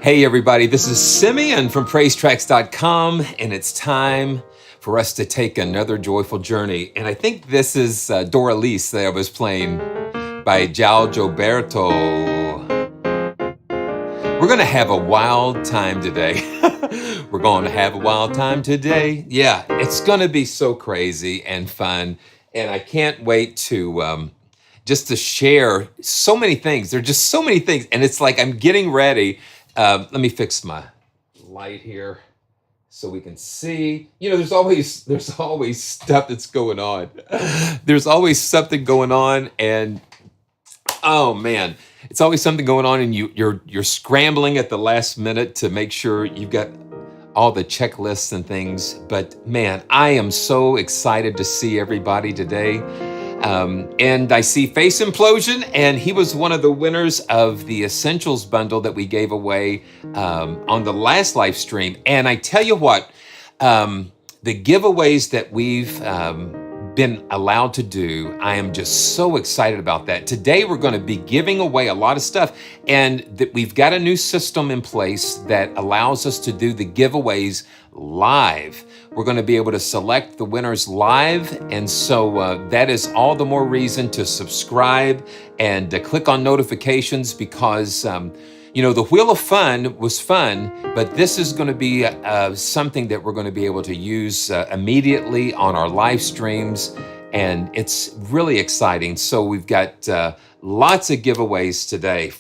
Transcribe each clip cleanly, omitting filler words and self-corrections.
Hey everybody, this is Simeon from PraiseTracks.com, and it's time for us to take another joyful journey. And I think this is Doralice that I was playing by João Gilberto. We're gonna have a wild time today. We're going to have a wild time today. Yeah, it's gonna be so crazy and fun. And I can't wait to just to share so many things. There are just so many things. And it's like I'm getting ready. Let me fix my light here so we can see. You know, there's always stuff that's going on. There's always something going on, and oh man, it's always something going on, and you're scrambling at the last minute to make sure you've got all the checklists and things. But man, I am so excited to see everybody today. And I see Face Implosion, and he was one of the winners of the Essentials bundle that we gave away on the last live stream. And I tell you what, the giveaways that we've been allowed to do, I am just so excited about that. Today we're going to be giving away a lot of stuff, and that we've got a new system in place that allows us to do the giveaways live. We're going to be able to select the winners live, and so that is all the more reason to subscribe and click on notifications, because you know, the Wheel of Fun was fun, but this is going to be something that we're going to be able to use immediately on our live streams, and it's really exciting. So we've got lots of giveaways today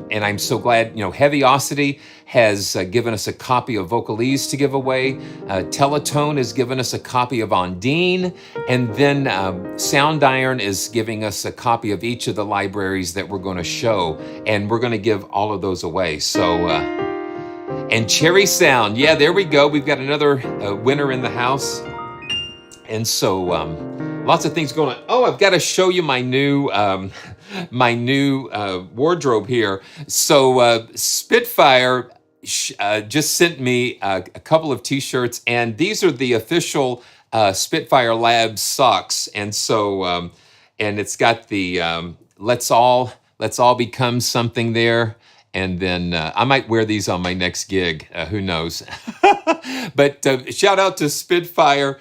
and I'm so glad, you know, Heavyocity has given us a copy of Vocalise to give away. Teletone has given us a copy of ONDINE, and then Soundiron is giving us a copy of each of the libraries that we're going to show, and we're going to give all of those away. So, and Cherry Sound, yeah, there we go. We've got another winner in the house. And so lots of things going on. Oh, I've got to show you my new wardrobe here. So Spitfire just sent me a couple of t-shirts, and these are the official Spitfire Labs socks. And so and it's got the let's all become something there. And then I might wear these on my next gig. Who knows? But shout out to Spitfire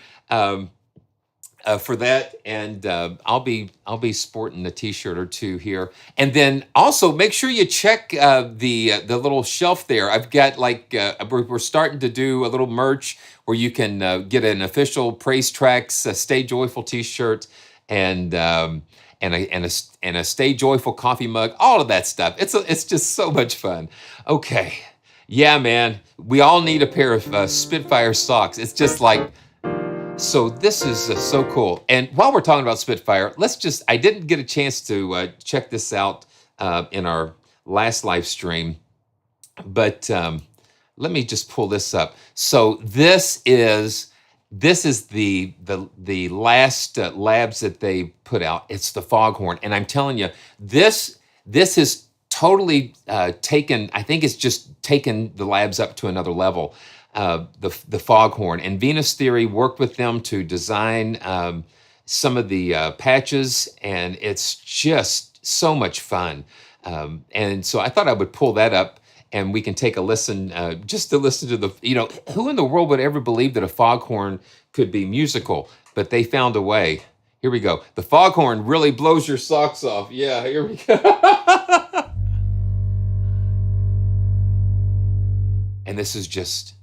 for that, and I'll be sporting a t-shirt or two here. And then also make sure you check the little shelf there. I've got like we're starting to do a little merch where you can get an official Praise Tracks Stay Joyful t-shirt, and a Stay Joyful coffee mug. All of that stuff. It's just so much fun. Okay, yeah, man. We all need a pair of Spitfire socks. It's just like. So this is so cool. And while we're talking about Spitfire, I didn't get a chance to check this out in our last live stream, but let me just pull this up. So this is the last labs that they put out. It's the Foghorn, and I'm telling you, this is totally taken. I think it's just taken the labs up to another level. The Foghorn, and Venus Theory worked with them to design some of the patches, and it's just so much fun. And so I thought I would pull that up, and we can take a listen, just to listen to you know, who in the world would ever believe that a Foghorn could be musical? But they found a way. Here we go. The Foghorn really blows your socks off. Yeah, here we go. And this is just...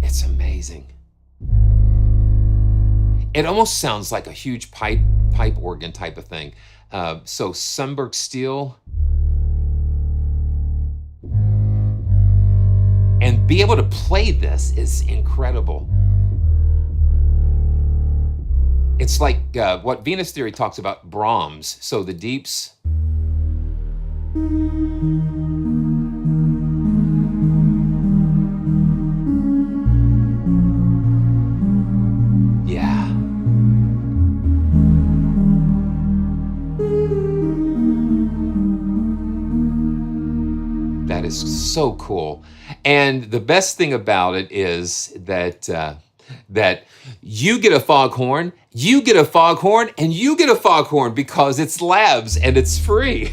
It's amazing. It almost sounds like a huge pipe organ type of thing. So Sunberg Steel. And be able to play this is incredible. It's like what Venus Theory talks about, Brahms. So the deeps. That is so cool. And the best thing about it is that that you get a foghorn, you get a foghorn, and you get a foghorn because it's labs and it's free.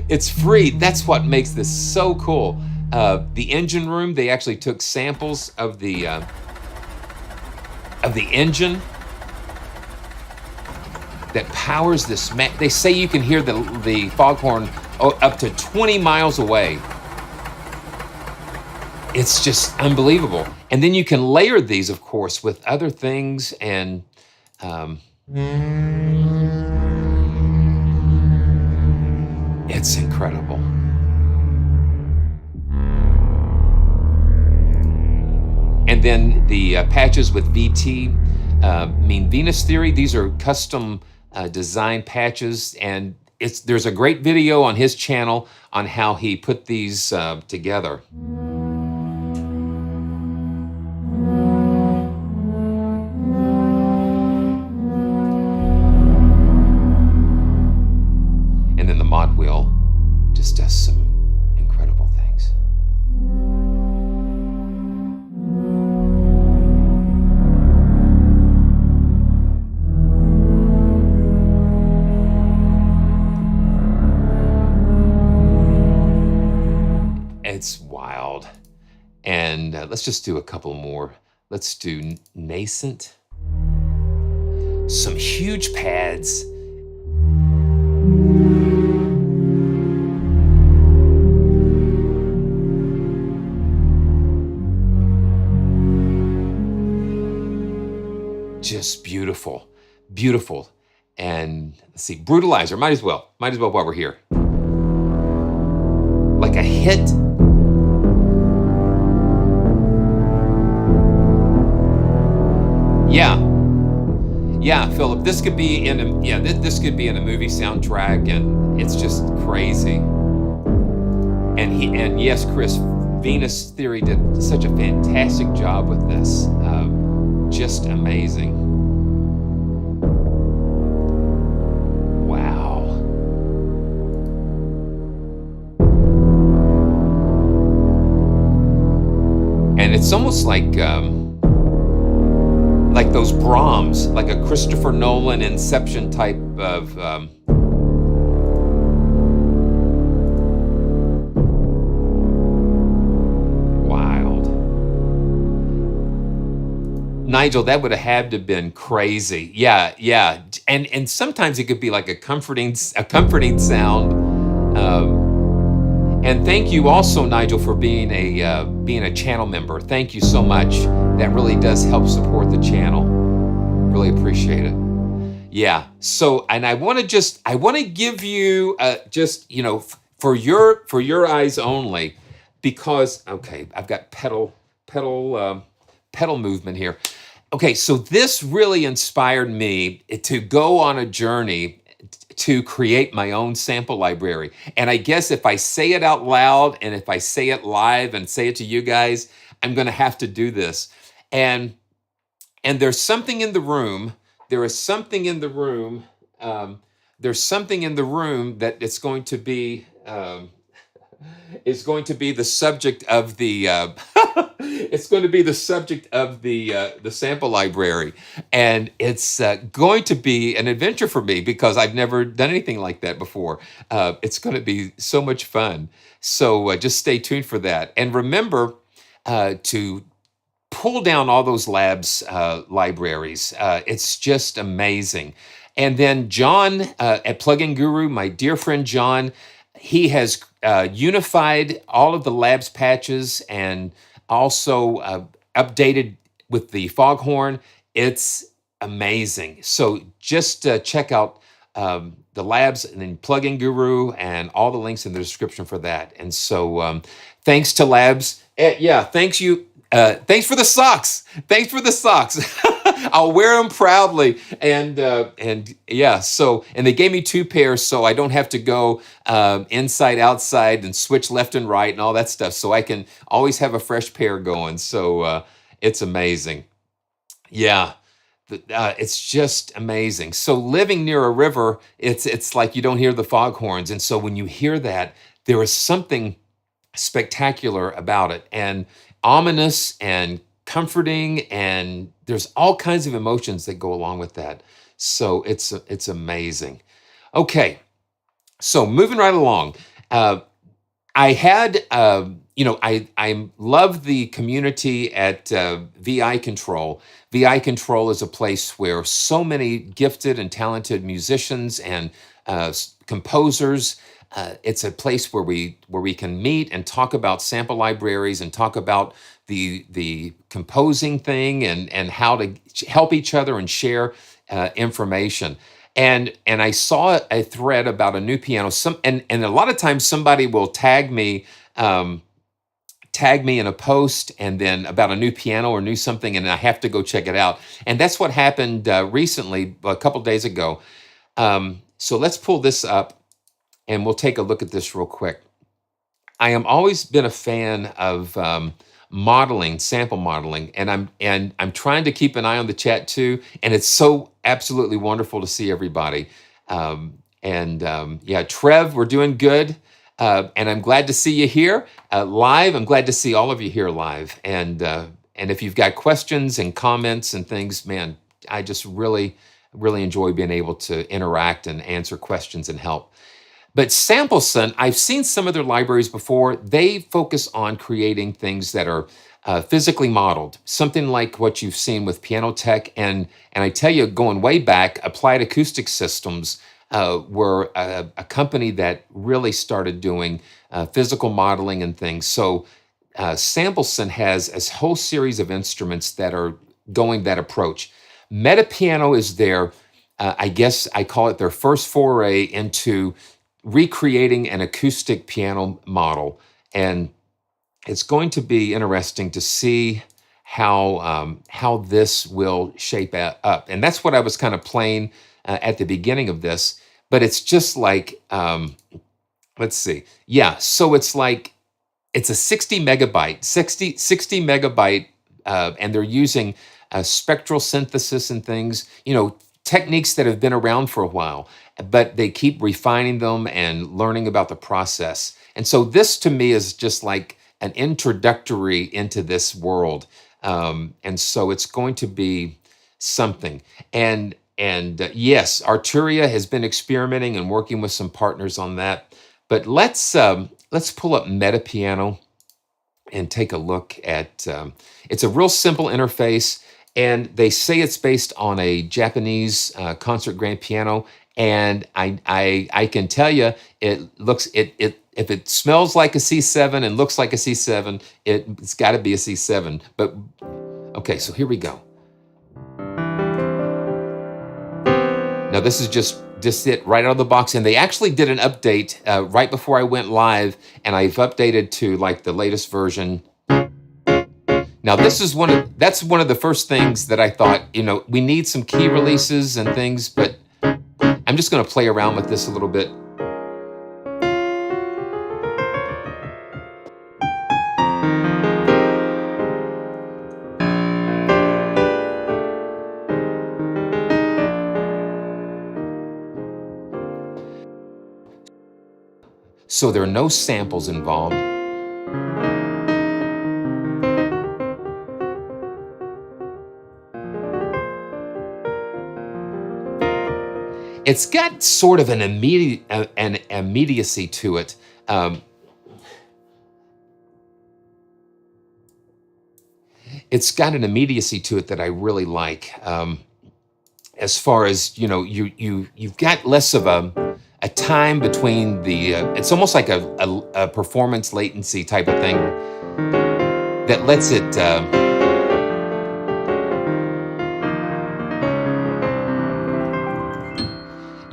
It's free. That's what makes this so cool. The engine room, they actually took samples of the engine that powers this. They say you can hear the foghorn up to 20 miles away. It's just unbelievable. And then you can layer these, of course, with other things, and it's incredible. And then the patches with VT mean Venus Theory. These are custom design patches, and there's a great video on his channel on how he put these together. And then the mod wheel just does some incredible things. It's wild. And let's just do a couple more. Let's do Nascent. Some huge pads. Just beautiful, beautiful. And let's see, Brutalizer, might as well while we're here. Like a hit. Yeah, Philip, this could be in a, this could be in a movie soundtrack, and it's just crazy. And yes, Chris, Venus Theory did such a fantastic job with this. Just amazing. Wow. And it's almost like those Brahms, like a Christopher Nolan Inception type of wild. Nigel, that would have had to have been crazy. Yeah. And sometimes it could be like a comforting sound. And thank you also, Nigel, for being a channel member. Thank you so much. That really does help support the channel. Really appreciate it. Yeah. So, and I want to give you just, for your eyes only, because okay, I've got pedal movement here. Okay, so this really inspired me to go on a journey to create my own sample library. And I guess if I say it out loud and if I say it live and say it to you guys, I'm going to have to do this. And there's something in the room. There is something in the room. There's something in the room that it's going to be the subject of the it's going to be the subject of the sample library, and it's going to be an adventure for me because I've never done anything like that before. It's going to be so much fun. So just stay tuned for that, and remember to pull down all those labs libraries. It's just amazing. And then John at Plugin Guru, my dear friend John, he has unified all of the labs patches and also updated with the Foghorn. It's amazing. So just check out the labs and then Plugin Guru and all the links in the description for that. And so thanks to labs. Thanks for the socks. Thanks for the socks. I'll wear them proudly. And yeah, so, and they gave me 2 pairs so I don't have to go inside, outside and switch left and right and all that stuff. So I can always have a fresh pair going. So it's amazing. Yeah. It's just amazing. So living near a river, it's like you don't hear the foghorns. And so when you hear that, there is something spectacular about it and ominous and comforting, and there's all kinds of emotions that go along with that. So it's amazing. Okay, so moving right along. I had, I love the community at VI Control. VI Control is a place where so many gifted and talented musicians and composers. It's a place where we can meet and talk about sample libraries and talk about the composing thing and how to help each other and share information. And I saw a thread about a new piano. And a lot of times somebody will tag me in a post and then about a new piano or new something, and I have to go check it out. And that's what happened recently, a couple days ago. So let's pull this up and we'll take a look at this real quick. I am always been a fan of modeling, sample modeling, and I'm trying to keep an eye on the chat too. And it's so absolutely wonderful to see everybody. Yeah, Trev, we're doing good, and I'm glad to see you here live. I'm glad to see all of you here live. And if you've got questions and comments and things, man, I just really enjoy being able to interact and answer questions and help. But Sampleson, I've seen some of their libraries before. They focus on creating things that are physically modeled, something like what you've seen with Piano Tech. And I tell you, going way back, Applied Acoustic Systems were a company that really started doing physical modeling and things. So Sampleson has a whole series of instruments that are going that approach. MetaPiano is their, I guess I call it their first foray into recreating an acoustic piano model. And it's going to be interesting to see how this will shape up. And that's what I was kind of playing at the beginning of this. But it's just like, let's see. Yeah, so it's like, it's a 60 megabyte, and they're using spectral synthesis and things, techniques that have been around for a while, but they keep refining them and learning about the process. And so this to me is just like an introductory into this world. And so it's going to be something. And yes, Arturia has been experimenting and working with some partners on that. But let's pull up MetaPiano and take a look at, it's a real simple interface. And they say it's based on a Japanese concert grand piano, and I can tell you if it smells like a C7 and looks like a C7, it's got to be a C7. But okay, so here we go. Now this is just it right out of the box, and they actually did an update right before I went live, and I've updated to like the latest version. Now this is that's one of the first things that I thought, we need some key releases and things, but I'm just going to play around with this a little bit. So there are no samples involved. It's got sort of an immediacy to it. It's got an immediacy to it that I really like. As far as you've got less of a time between the. It's almost like a performance latency type of thing that lets it.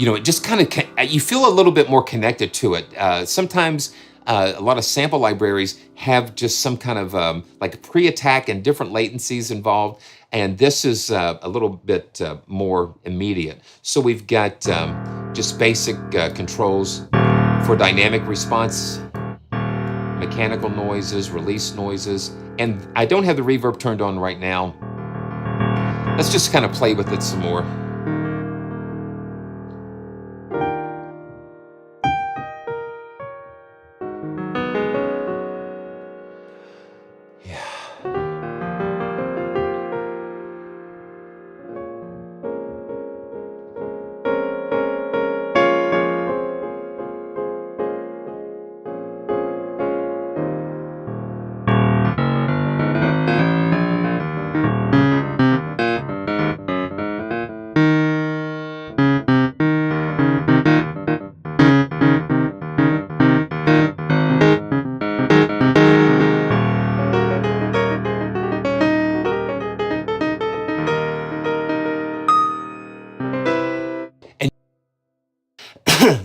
It just kind of, you feel a little bit more connected to it. Sometimes a lot of sample libraries have just some kind of like pre-attack and different latencies involved. And this is a little bit more immediate. So we've got just basic controls for dynamic response, mechanical noises, release noises. And I don't have the reverb turned on right now. Let's just kind of play with it some more.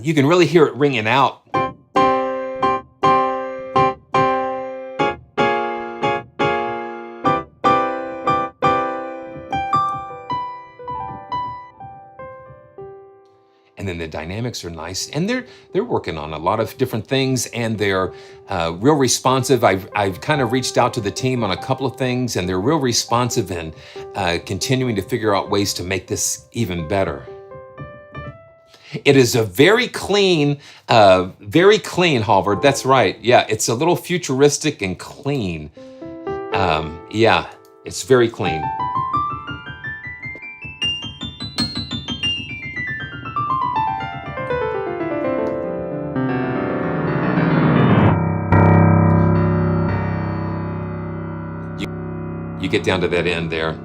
you can really hear it ringing out. And then the dynamics are nice, and they're working on a lot of different things, and they're real responsive. I've kind of reached out to the team on a couple of things, and they're real responsive and continuing to figure out ways to make this even better. It is a very clean Halvard. That's right. Yeah, it's a little futuristic and clean. Yeah, it's very clean. You get down to that end there.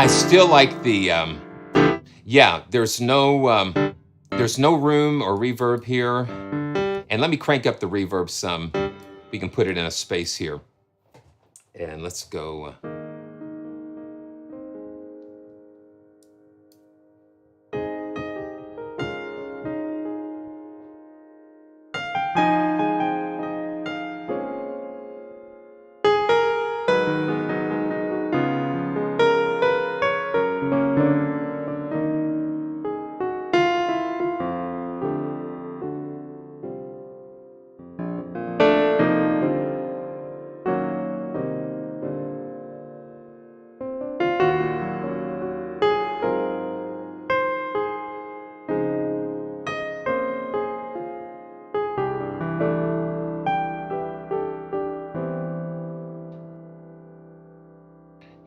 I still like the, yeah, there's no room or reverb here. And let me crank up the reverb some. We can put it in a space here. And let's go.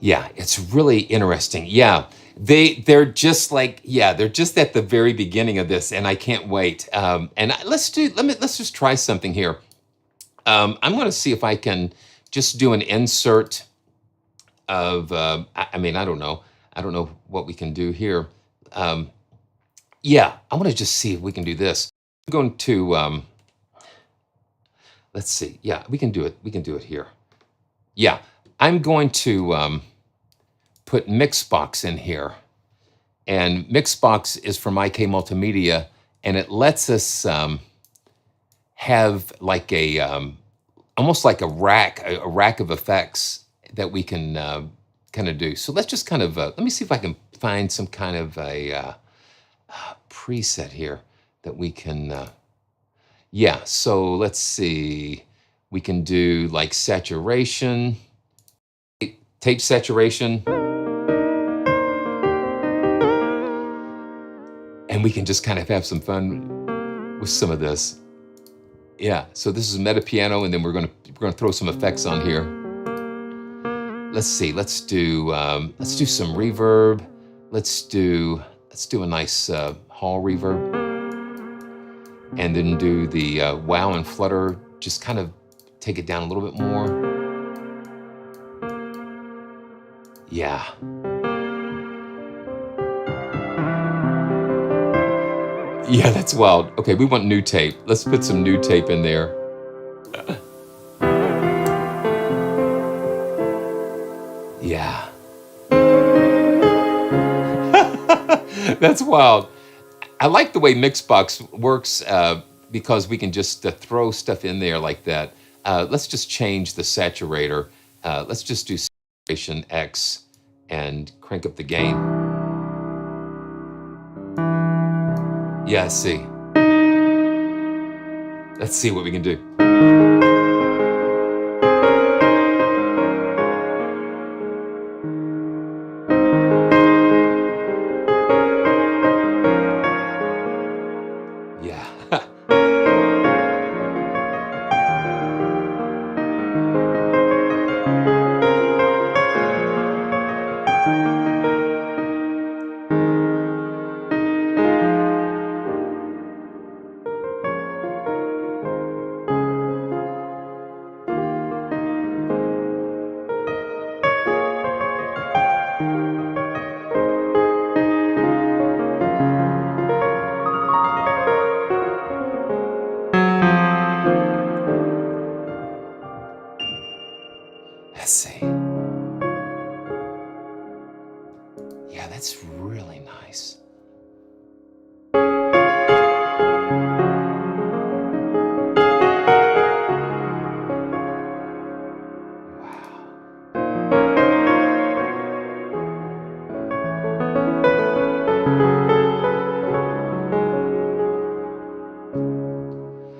Yeah, it's really interesting. Yeah, they're just like, yeah, they're just at the very beginning of this, and I can't wait. Let's just try something here. I'm going to see if I can just do an insert of. I mean, I don't know what we can do here. Yeah, I want to just see if we can do this. I'm going to. Let's see. Yeah, we can do it. We can do it here. Yeah, I'm going to. Put Mixbox in here, and Mixbox is from IK Multimedia, and it lets us have like a almost like a rack of effects that we can kind of do. So let's just kind of let me see if I can find some kind of a preset here that we can. Yeah, so let's see. We can do like saturation, tape saturation. And we can just kind of have some fun with some of this. Yeah, so this is MetaPiano, and then we're gonna throw some effects on here. Let's see, let's do some reverb. Let's do a nice hall reverb. And then do the wow and flutter, just kind of take it down a little bit more. Yeah. Yeah, that's wild. Okay, we want new tape. Let's put some new tape in there. Yeah. That's wild. I like the way Mixbox works because we can just throw stuff in there like that. Let's just change the saturator. Let's just do saturation X and crank up the gain. Yeah, see. Let's see what we can do. Yeah. Yeah, that's really nice.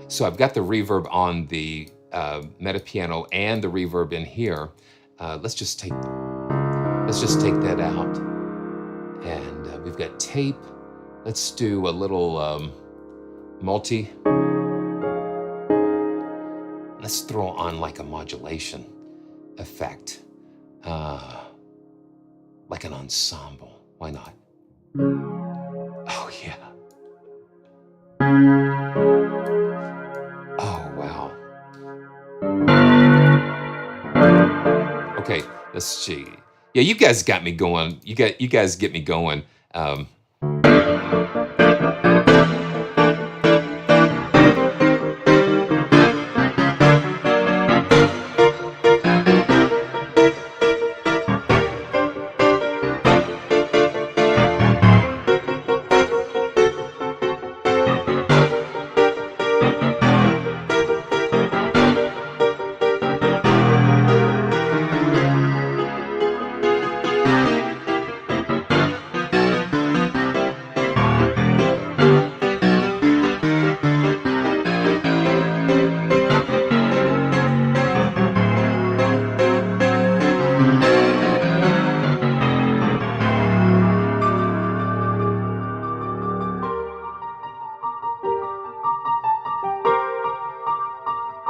So I've got the reverb on the MetaPiano and the reverb in here. Let's just take that out. And we've got tape. Let's do a little multi. Let's throw on like a modulation effect, like an ensemble. Why not? Oh yeah. Oh wow. Okay, let's see. Yeah, you guys got me going. You guys get me going.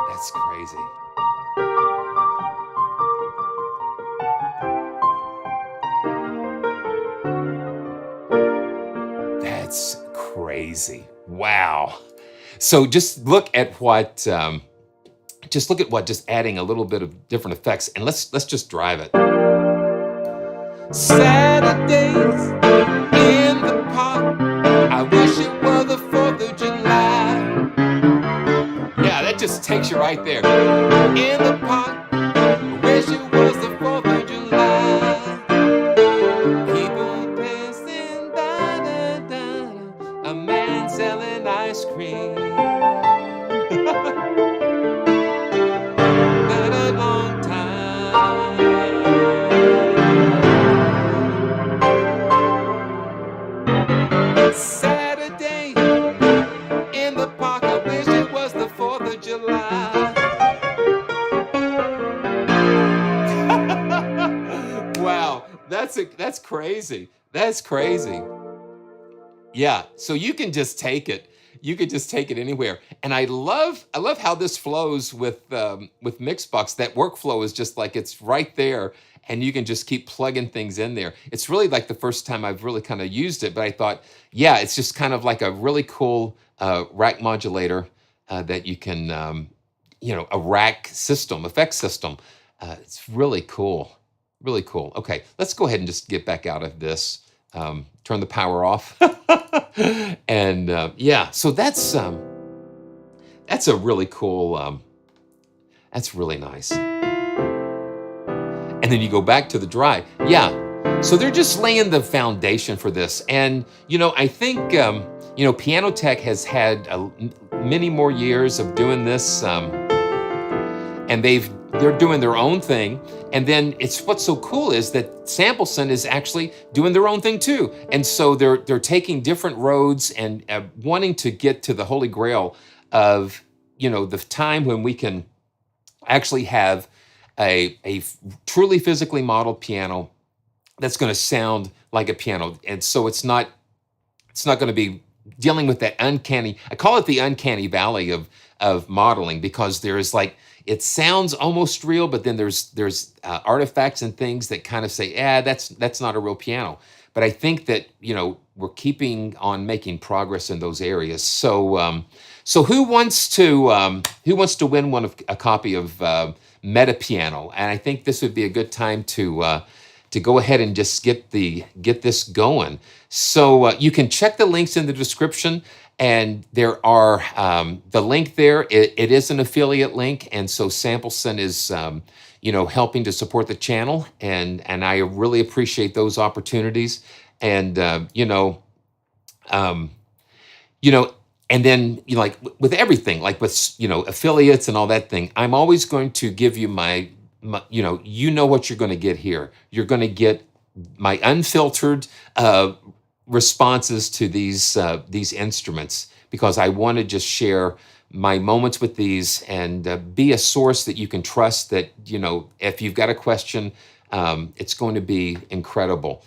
That's crazy. That's crazy. Wow. So just look at what just adding a little bit of different effects, and let's just drive it. Saturdays in the park. I wish it were the 4th of July. Yeah, that just takes you right there. In the park. I wish it was the 4th of July. People passing, da da da. A man selling ice cream. Been a long time. Saturday in the park. I wish it was the 4th of July. Wow, that's crazy. That's crazy. Yeah, so you can just take it. You could just take it anywhere. And I love how this flows with Mixbox. That workflow is just like it's right there, and you can just keep plugging things in there. It's really like the first time I've really kind of used it, but I thought, yeah, it's just kind of like a really cool rack modulator that you can, a rack system, effect system. It's really cool, really cool. Okay, let's go ahead and just get back out of this. Turn the power off. And yeah, so that's a really cool, that's really nice. And then you go back to the dry. Yeah, so they're just laying the foundation for this. And, I think, Piano Tech has had many more years of doing this, and they're doing their own thing. And then what's so cool is that Sampleson is actually doing their own thing too. And so they're taking different roads and wanting to get to the holy grail of, the time when we can actually have a truly physically modeled piano that's going to sound like a piano. And so it's not going to be dealing with that uncanny, I call it the uncanny valley of modeling, because there's like, it sounds almost real, but then there's artifacts and things that kind of say, that's not a real piano. But I think that, we're keeping on making progress in those areas. So who wants to win a copy of MetaPiano? And I think this would be a good time to go ahead and just get this going. So you can check the links in the description. And there are the link there. It is an affiliate link, and so Sampleson is helping to support the channel, and I really appreciate those opportunities. And um, you know, and then like with everything, like with affiliates and all that thing, I'm always going to give you my what you're going to get here. You're going to get my unfiltered responses to these instruments, because I want to just share my moments with these, and be a source that you can trust, that if you've got a question, it's going to be incredible.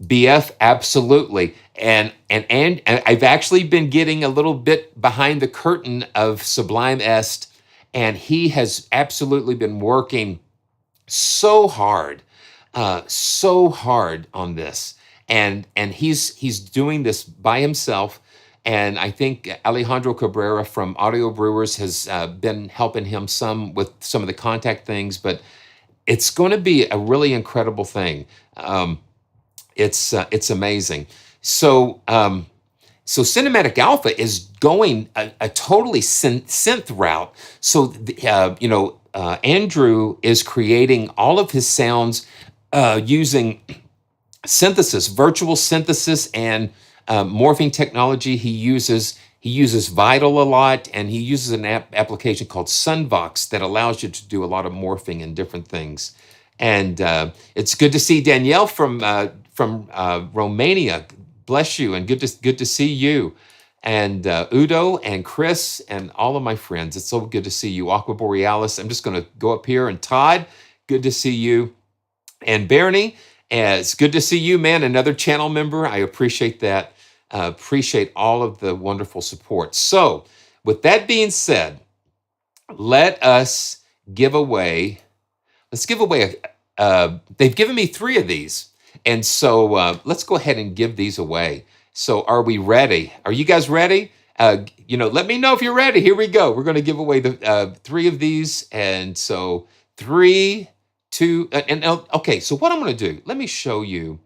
BF, absolutely. And I've actually been getting a little bit behind the curtain of Sublime Est, and he has absolutely been working so hard on this, and he's doing this by himself. And I think Alejandro Cabrera from Audio Brewers has been helping him some with some of the Kontakt things, but it's going to be a really incredible thing. It's amazing. So Cinematic Alpha is going a totally synth route. So Andrew is creating all of his sounds using synthesis, virtual synthesis, and morphing technology. He uses Vital a lot, and he uses an application called Sunvox that allows you to do a lot of morphing and different things. And it's good to see Danielle from Romania. Bless you, and good to see you. And Udo and Chris and all of my friends. It's so good to see you. Aqua Borealis. I'm just going to go up here. And Todd, good to see you. And Bernie, it's good to see you, man. Another channel member. I appreciate that. Appreciate all of the wonderful support. So, with that being said, let's give away. They've given me 3 of these. And so let's go ahead and give these away. So are we ready? Are you guys ready? Let me know if you're ready. Here we go. We're going to give away the 3 of these. And so 3, 2, okay. So what I'm going to do, let me show you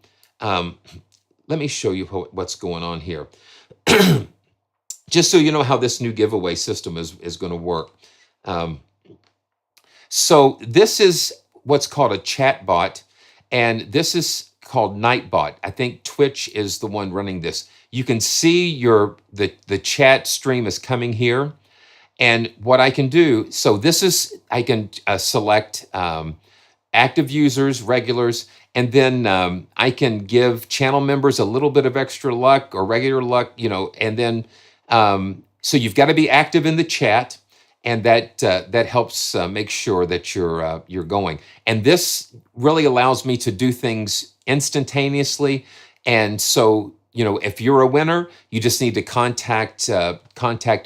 what's going on here. Just so you know how this new giveaway system is going to work. So this is what's called a chat bot, and this is called Nightbot. I think Twitch is the one running this. You can see the chat stream is coming here, and what I can do, so this is, I can select active users, regulars, and then I can give channel members a little bit of extra luck or regular luck, and then so you've got to be active in the chat, and that helps make sure that you're going. And this really allows me to do things instantaneously. And so, if you're a winner, you just need to contact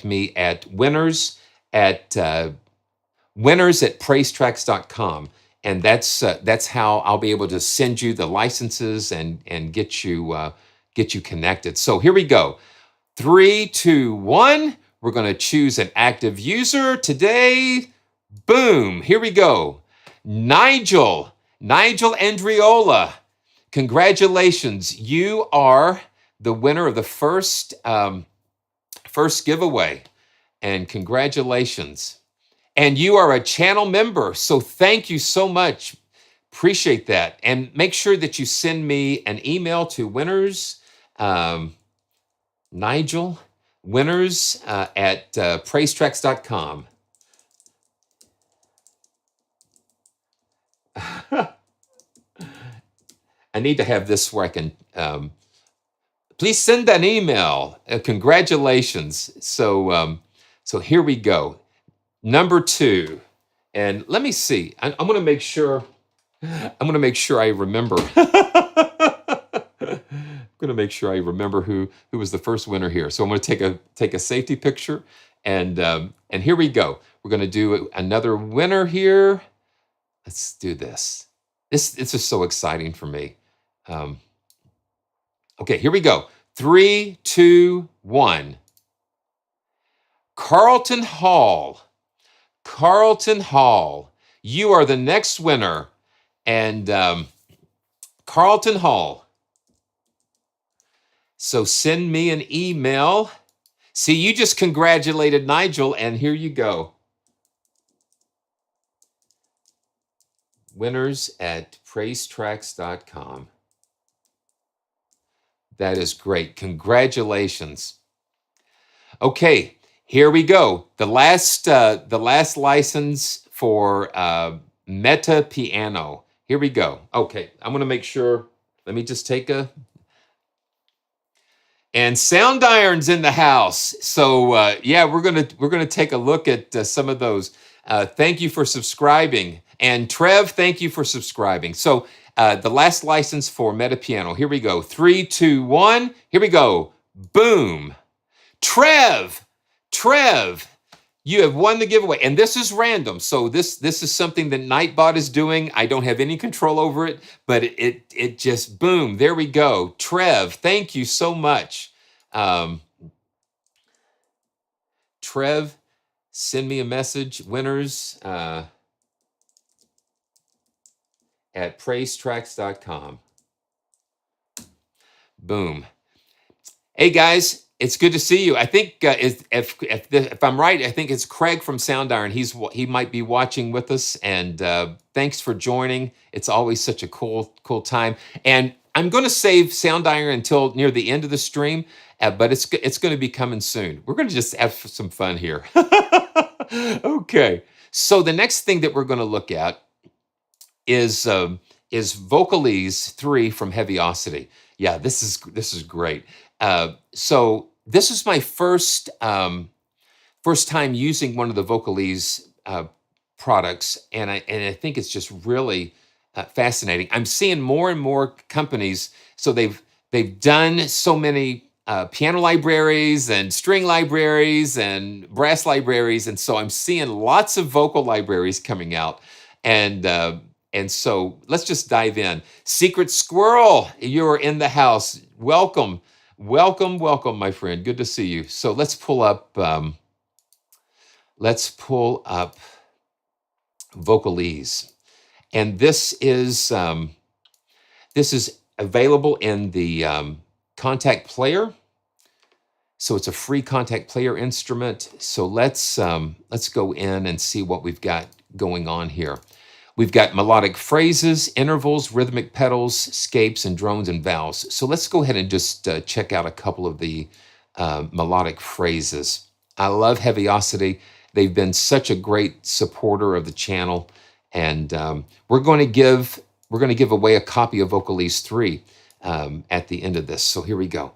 me at winners@praisetracks.com. And that's how I'll be able to send you the licenses and get you connected. So here we go. 3, 2, 1. We're going to choose an active user today. Boom. Here we go. Nigel Andriola. Congratulations. You are the winner of the first giveaway. And congratulations. And you are a channel member. So thank you so much. Appreciate that. And make sure that you send me an email to winners, Nigel, winners at praisetracks.com. I need to have this where I can, please send an email. Congratulations. So here we go. Number 2. And let me see. I'm going to make sure I remember. I'm going to make sure I remember who was the first winner here. So I'm going to take a safety picture, and here we go. We're going to do another winner here. Let's do this. This is so exciting for me. Okay, here we go. 3, 2, 1. Carlton Hall. Carlton Hall. You are the next winner. And Carlton Hall. So send me an email. See, you just congratulated Nigel, and here you go. winners at praisetracks.com. That is great. Congratulations. Okay, here we go. The last license for MetaPiano. Here we go. Okay, I'm gonna make sure. Let me just take a. And Soundiron's in the house. So yeah, we're gonna take a look at some of those. Thank you for subscribing, and Trev, thank you for subscribing. So the last license for MetaPiano. Here we go. 3, 2, 1. Here we go. Boom. Trev, you have won the giveaway, and this is random. So this is something that Nightbot is doing. I don't have any control over it, but it just boom. There we go. Trev, thank you so much. Trev, send me a message. Winners at praisetracks.com. Boom. Hey guys, it's good to see you. I think if I'm right, I think it's Craig from Soundiron. He might be watching with us, and thanks for joining. It's always such a cool time. And I'm going to save Soundiron until near the end of the stream, but it's going to be coming soon. We're going to just have some fun here. Okay, so the next thing that we're going to look at is Vocalise 3 from Heavyocity. Yeah, this is great. So this is my first time using one of the Vocalise products, and I think it's just really fascinating. I'm seeing more and more companies. So they've done so many piano libraries and string libraries and brass libraries, and so I'm seeing lots of vocal libraries coming out, and so let's just dive in. Secret Squirrel, you're in the house. Welcome, my friend. Good to see you. So let's pull up Vocalise, and this is available in the Kontakt Player. So it's a free Kontakt Player instrument. So let's go in and see what we've got going on here. We've got melodic phrases, intervals, rhythmic pedals, scapes, and drones and vowels. So let's go ahead and just check out a couple of the melodic phrases. I love Heavyocity. They've been such a great supporter of the channel, and we're going to give away a copy of Vocalise 3 at the end of this. So here we go.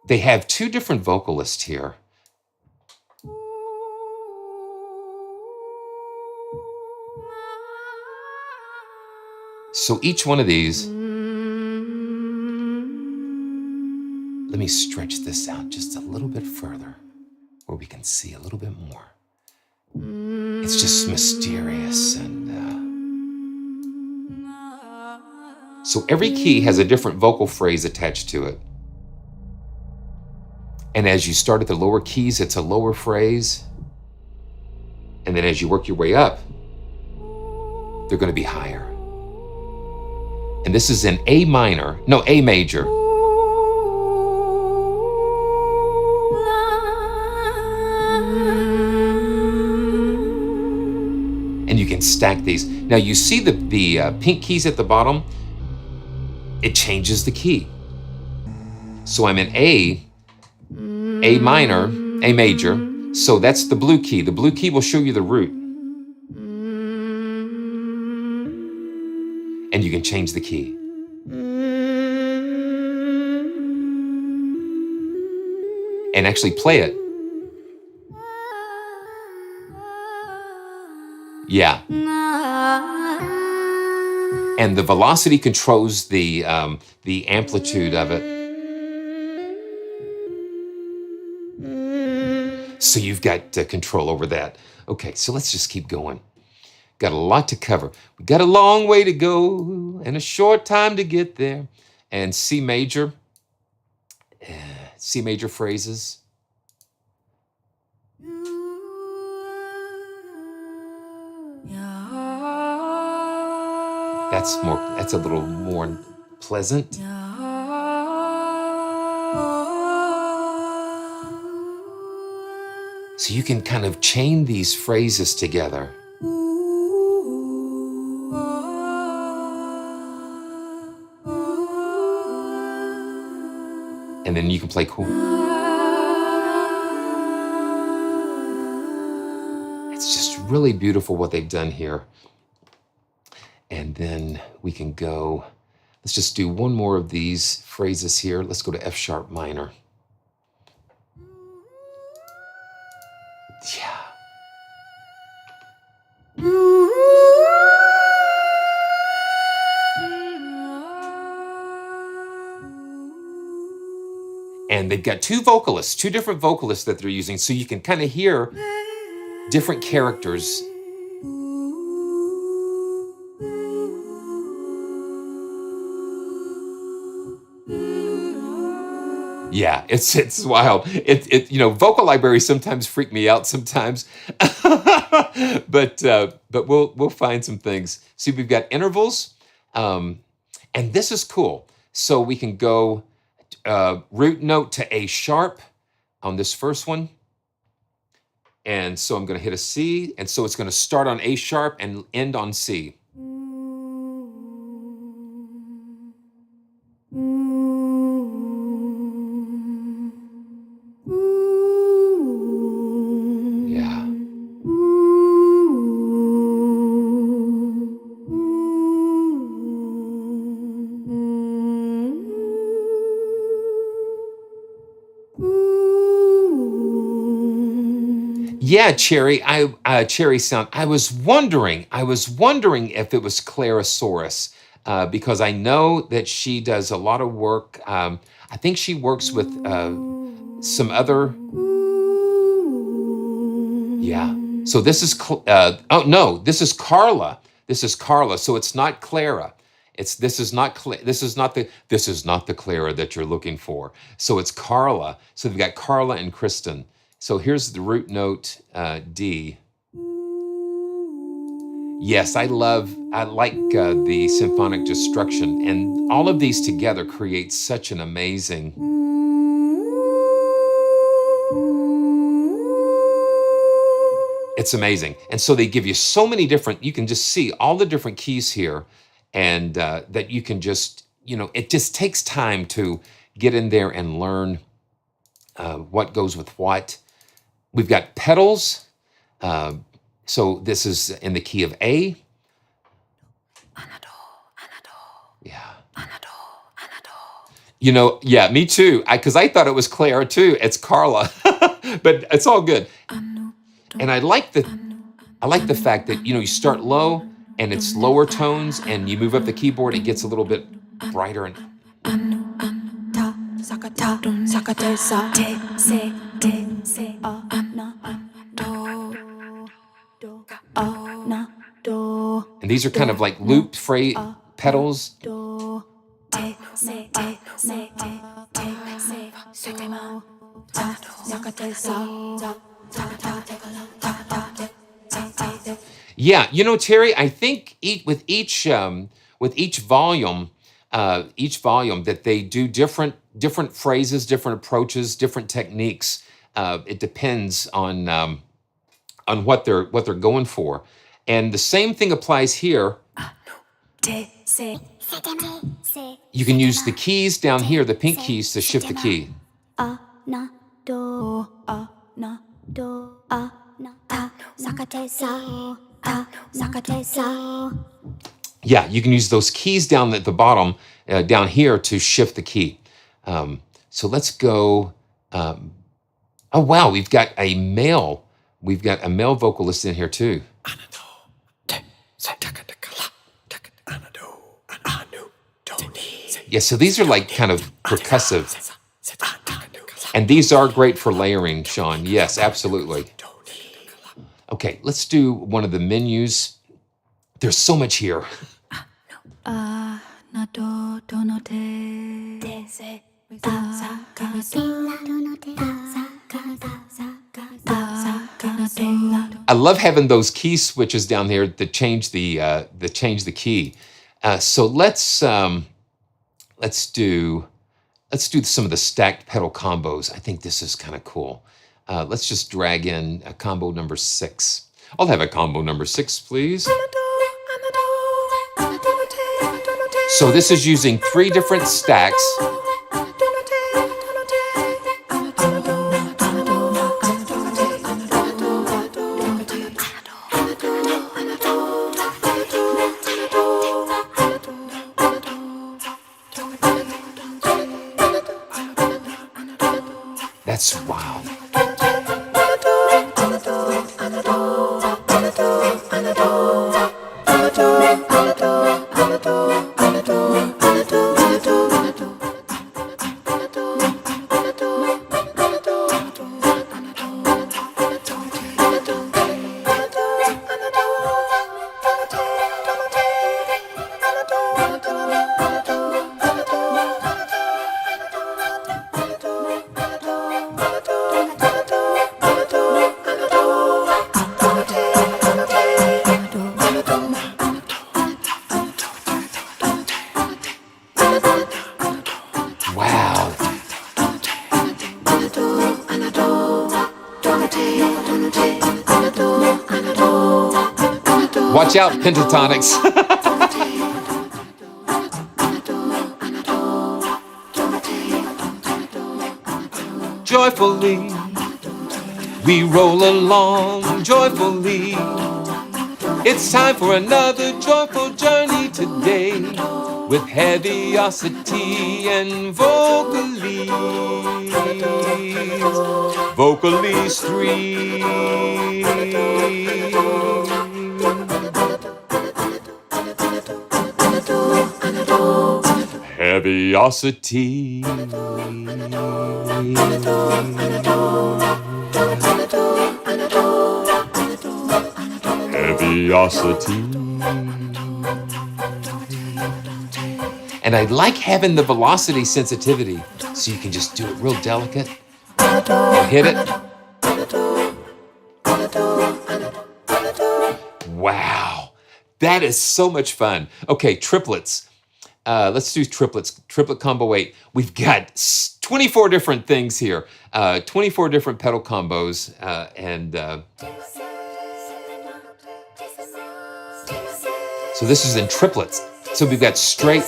They have two different vocalists here. So each one of these, let me stretch this out just a little bit further where we can see a little bit more. It's just mysterious, and so every key has a different vocal phrase attached to it. And as you start at the lower keys, it's a lower phrase. And then as you work your way up, they're going to be higher. And this is in A major. And you can stack these. Now you see the pink keys at the bottom? It changes the key. So I'm in A major. So that's the blue key. The blue key will show you the root. And you can change the key. And actually play it. Yeah. And the velocity controls the amplitude of it. So you've got control over that. Okay, so let's just keep going. Got a lot to cover. We got a long way to go and a short time to get there. And C major phrases. That's a little more pleasant. So you can kind of chain these phrases together. And then you can play cool. It's just really beautiful what they've done here. And then we can go, let's just do one more of these phrases here. Let's go to F sharp minor. Yeah. And they've got two different vocalists that they're using, so you can kind of hear different characters. Yeah, it's wild. You know, vocal libraries sometimes freak me out sometimes, but we'll find some things. See, we've got intervals, and this is cool. So we can go root note to A sharp on this first one, and so I'm going to hit a C, and so it's going to start on A sharp and end on C. Yeah, Cherry Sound. I was wondering if it was Clarosaurus, because I know that she does a lot of work. I think she works with some other. Yeah. So this is oh no, this is Carla. This is Carla. So it's not Clara. This is not the Clara that you're looking for. So it's Carla. So we've got Carla and Kristen. So here's the root note, D. Yes, I like the symphonic destruction, and all of these together create such an amazing. It's amazing. And so they give you so many different, you can just see all the different keys here, and that you can just, you know, it just takes time to get in there and learn what goes with what. We've got pedals. So this is in the key of A. Yeah. You know, yeah, me too. Because I thought it was Clara too. It's Carla, but it's all good. And I like the fact that, you know, you start low and it's lower tones, and you move up the keyboard, it gets a little bit brighter. And these are kind of like looped pedals. Yeah, you know, Terry, I think with each volume that they do different phrases, different approaches, different techniques. It depends on what they're going for, and the same thing applies here. You can use the keys down here, the pink keys, to shift the key. Yeah, you can use those keys down at the bottom, down here, to shift the key. So let's go. Oh wow, we've got a male vocalist in here too. Yeah, so these are like kind of percussive. And these are great for layering, Sean. Yes, absolutely. Okay, let's do one of the menus. There's so much here. I love having those key switches down here that change the key. So let's do some of the stacked pedal combos. I think this is kind of cool. Let's just drag in a combo number 6. I'll have a combo number 6, please. So this is using 3 different stacks. That's wild. Wow. Watch out, pentatonics. Joyfully, we roll along joyfully. It's time for another joyful journey today with Heavyocity and Vocalise. Vocalise 3. Heavyocity. Heavyocity. And I like having the velocity sensitivity so you can just do it real delicate and hit it. Wow, that is so much fun. Okay, triplets. Let's do triplets, triplet combo 8. We've got 24 different things here, 24 different pedal combos, so this is in triplets. So we've got straight.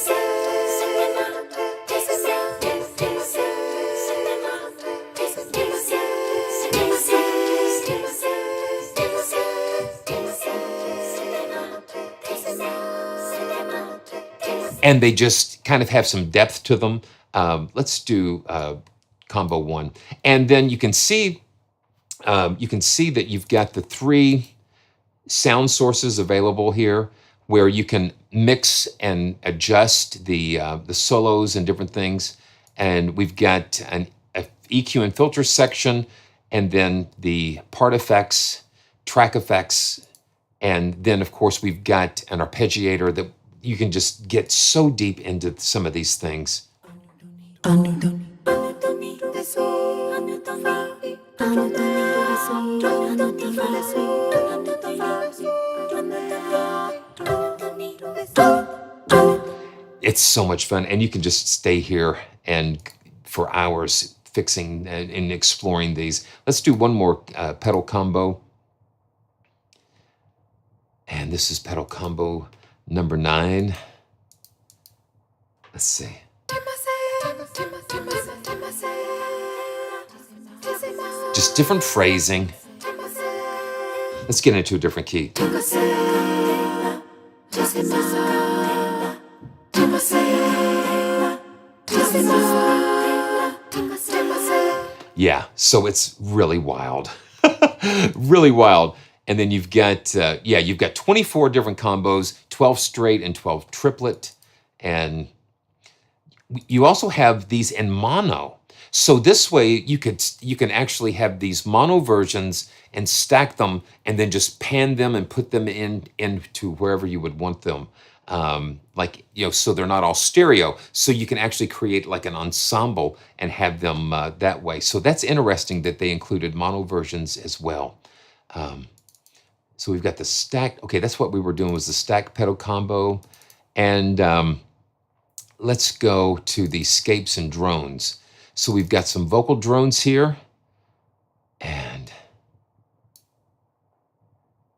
And they just kind of have some depth to them. Let's do combo 1. And then you can see that you've got the 3 sound sources available here, where you can mix and adjust the solos and different things. And we've got an EQ and filter section, and then the part effects, track effects, and then of course we've got an arpeggiator that you can just get so deep into some of these things. It's so much fun, and you can just stay here and for hours fixing and exploring these. Let's do one more pedal combo. And this is pedal combo number 9. Let's see. Just different phrasing. Let's get into a different key. Yeah, so it's really wild. Really wild. And then you've got, you've got 24 different combos, 12 straight and 12 triplet. And you also have these in mono. So this way you can actually have these mono versions and stack them and then just pan them and put them into wherever you would want them. So they're not all stereo. So you can actually create like an ensemble and have them that way. So that's interesting that they included mono versions as well. So we've got the stack. Okay, that's what we were doing, was the stack pedal combo. And let's go to the scapes and drones. So we've got some vocal drones here. And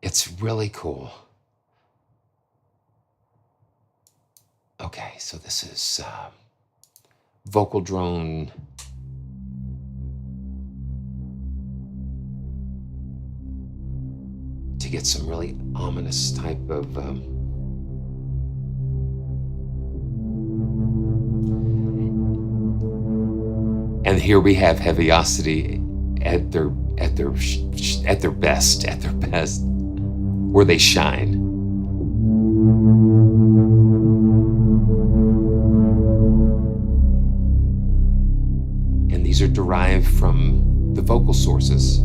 it's really cool. Okay, so this is vocal drone. To get some really ominous type of and here we have Heavyocity at their best, where they shine. And these are derived from the vocal sources.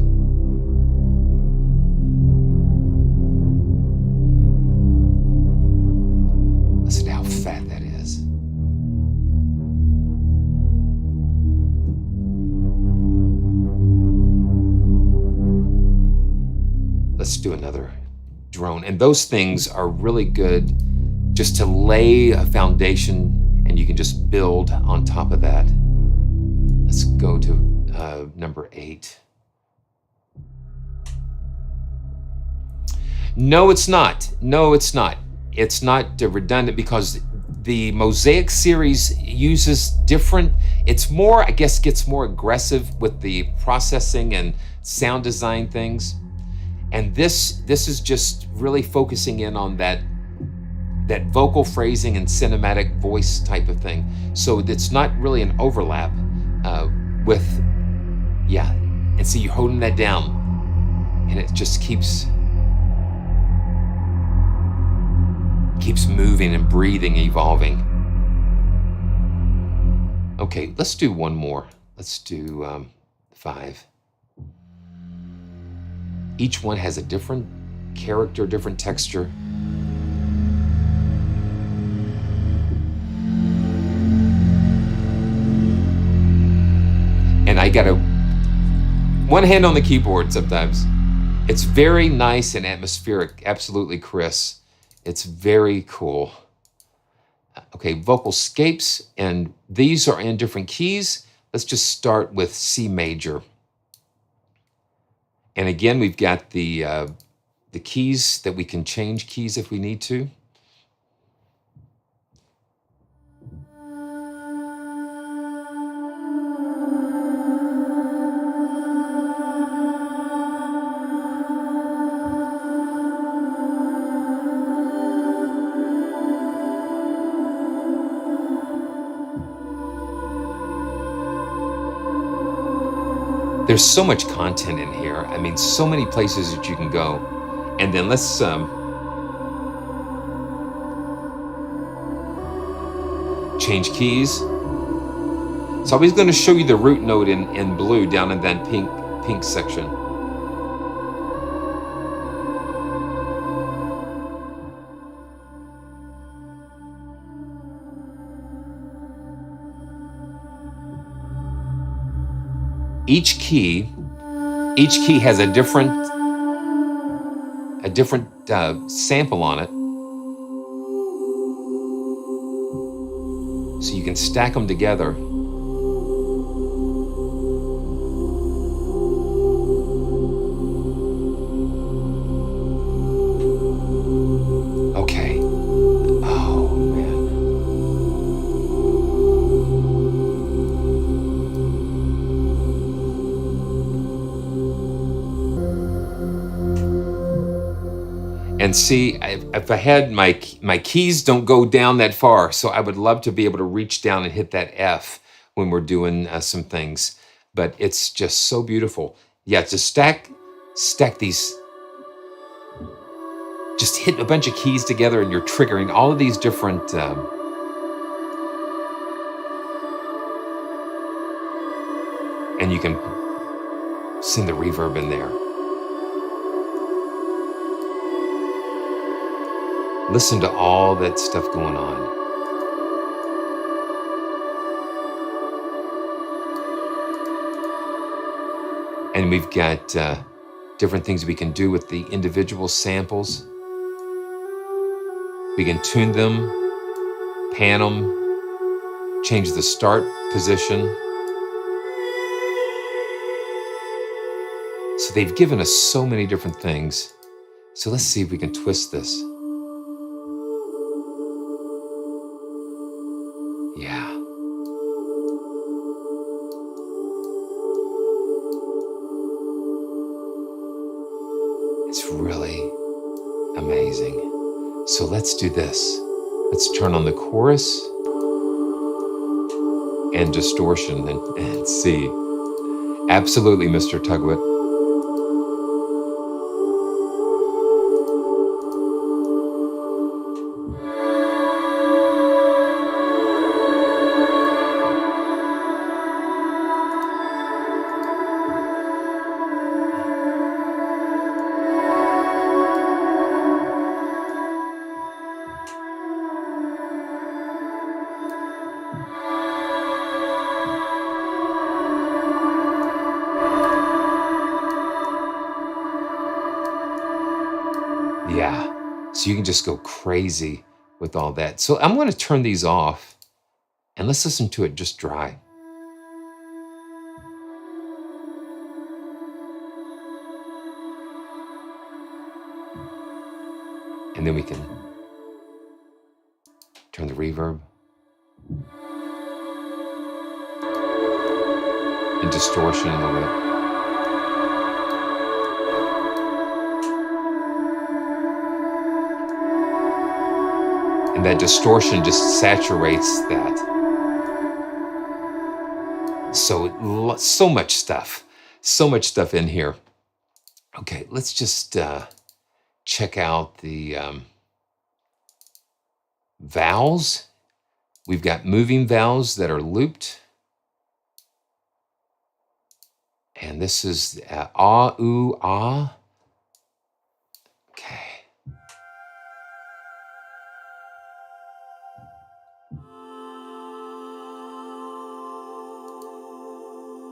Listen to how fat that is. Let's do another drone. And those things are really good just to lay a foundation, and you can just build on top of that. Let's go to number 8. No, it's not. No, it's not. It's not redundant because the Mosaic series uses different, it's more, I guess, gets more aggressive with the processing and sound design things. And this is just really focusing in on that vocal phrasing and cinematic voice type of thing. So it's not really an overlap with, yeah. And so you're holding that down, and it just keeps moving and breathing, evolving. Okay, let's do one more. Let's do 5. Each one has a different character, different texture. And I got one hand on the keyboard sometimes. It's very nice and atmospheric, absolutely, Chris. It's very cool. Okay, vocalscapes, and these are in different keys. Let's just start with C major. And again, we've got the keys that we can change keys if we need to. There's so much content in here. I mean, so many places that you can go. And then let's change keys. So I'm always going to show you the root note in blue down in that pink section. Each key has a different sample on it, so you can stack them together. Okay. Oh man. And see, if I had my keys don't go down that far, so I would love to be able to reach down and hit that F when we're doing some things. But it's just so beautiful. Yeah, to stack these, just hit a bunch of keys together, and you're triggering all of these different. And you can send the reverb in there. Listen to all that stuff going on. And we've got different things we can do with the individual samples. We can tune them, pan them, change the start position. they've given us so many different things. So let's see if we can twist this. Yeah. It's really amazing. So let's do this. Let's turn on the chorus and distortion and see. Absolutely, Mr. Tugwit. Yeah, so you can just go crazy with all that. So I'm going to turn these off and let's listen to it just dry. And then we can turn the reverb and distortion a little bit. And that distortion just saturates that. So much stuff in here. Okay, let's just check out the vowels. We've got moving vowels that are looped. And this is ah, ooh, ah. Okay.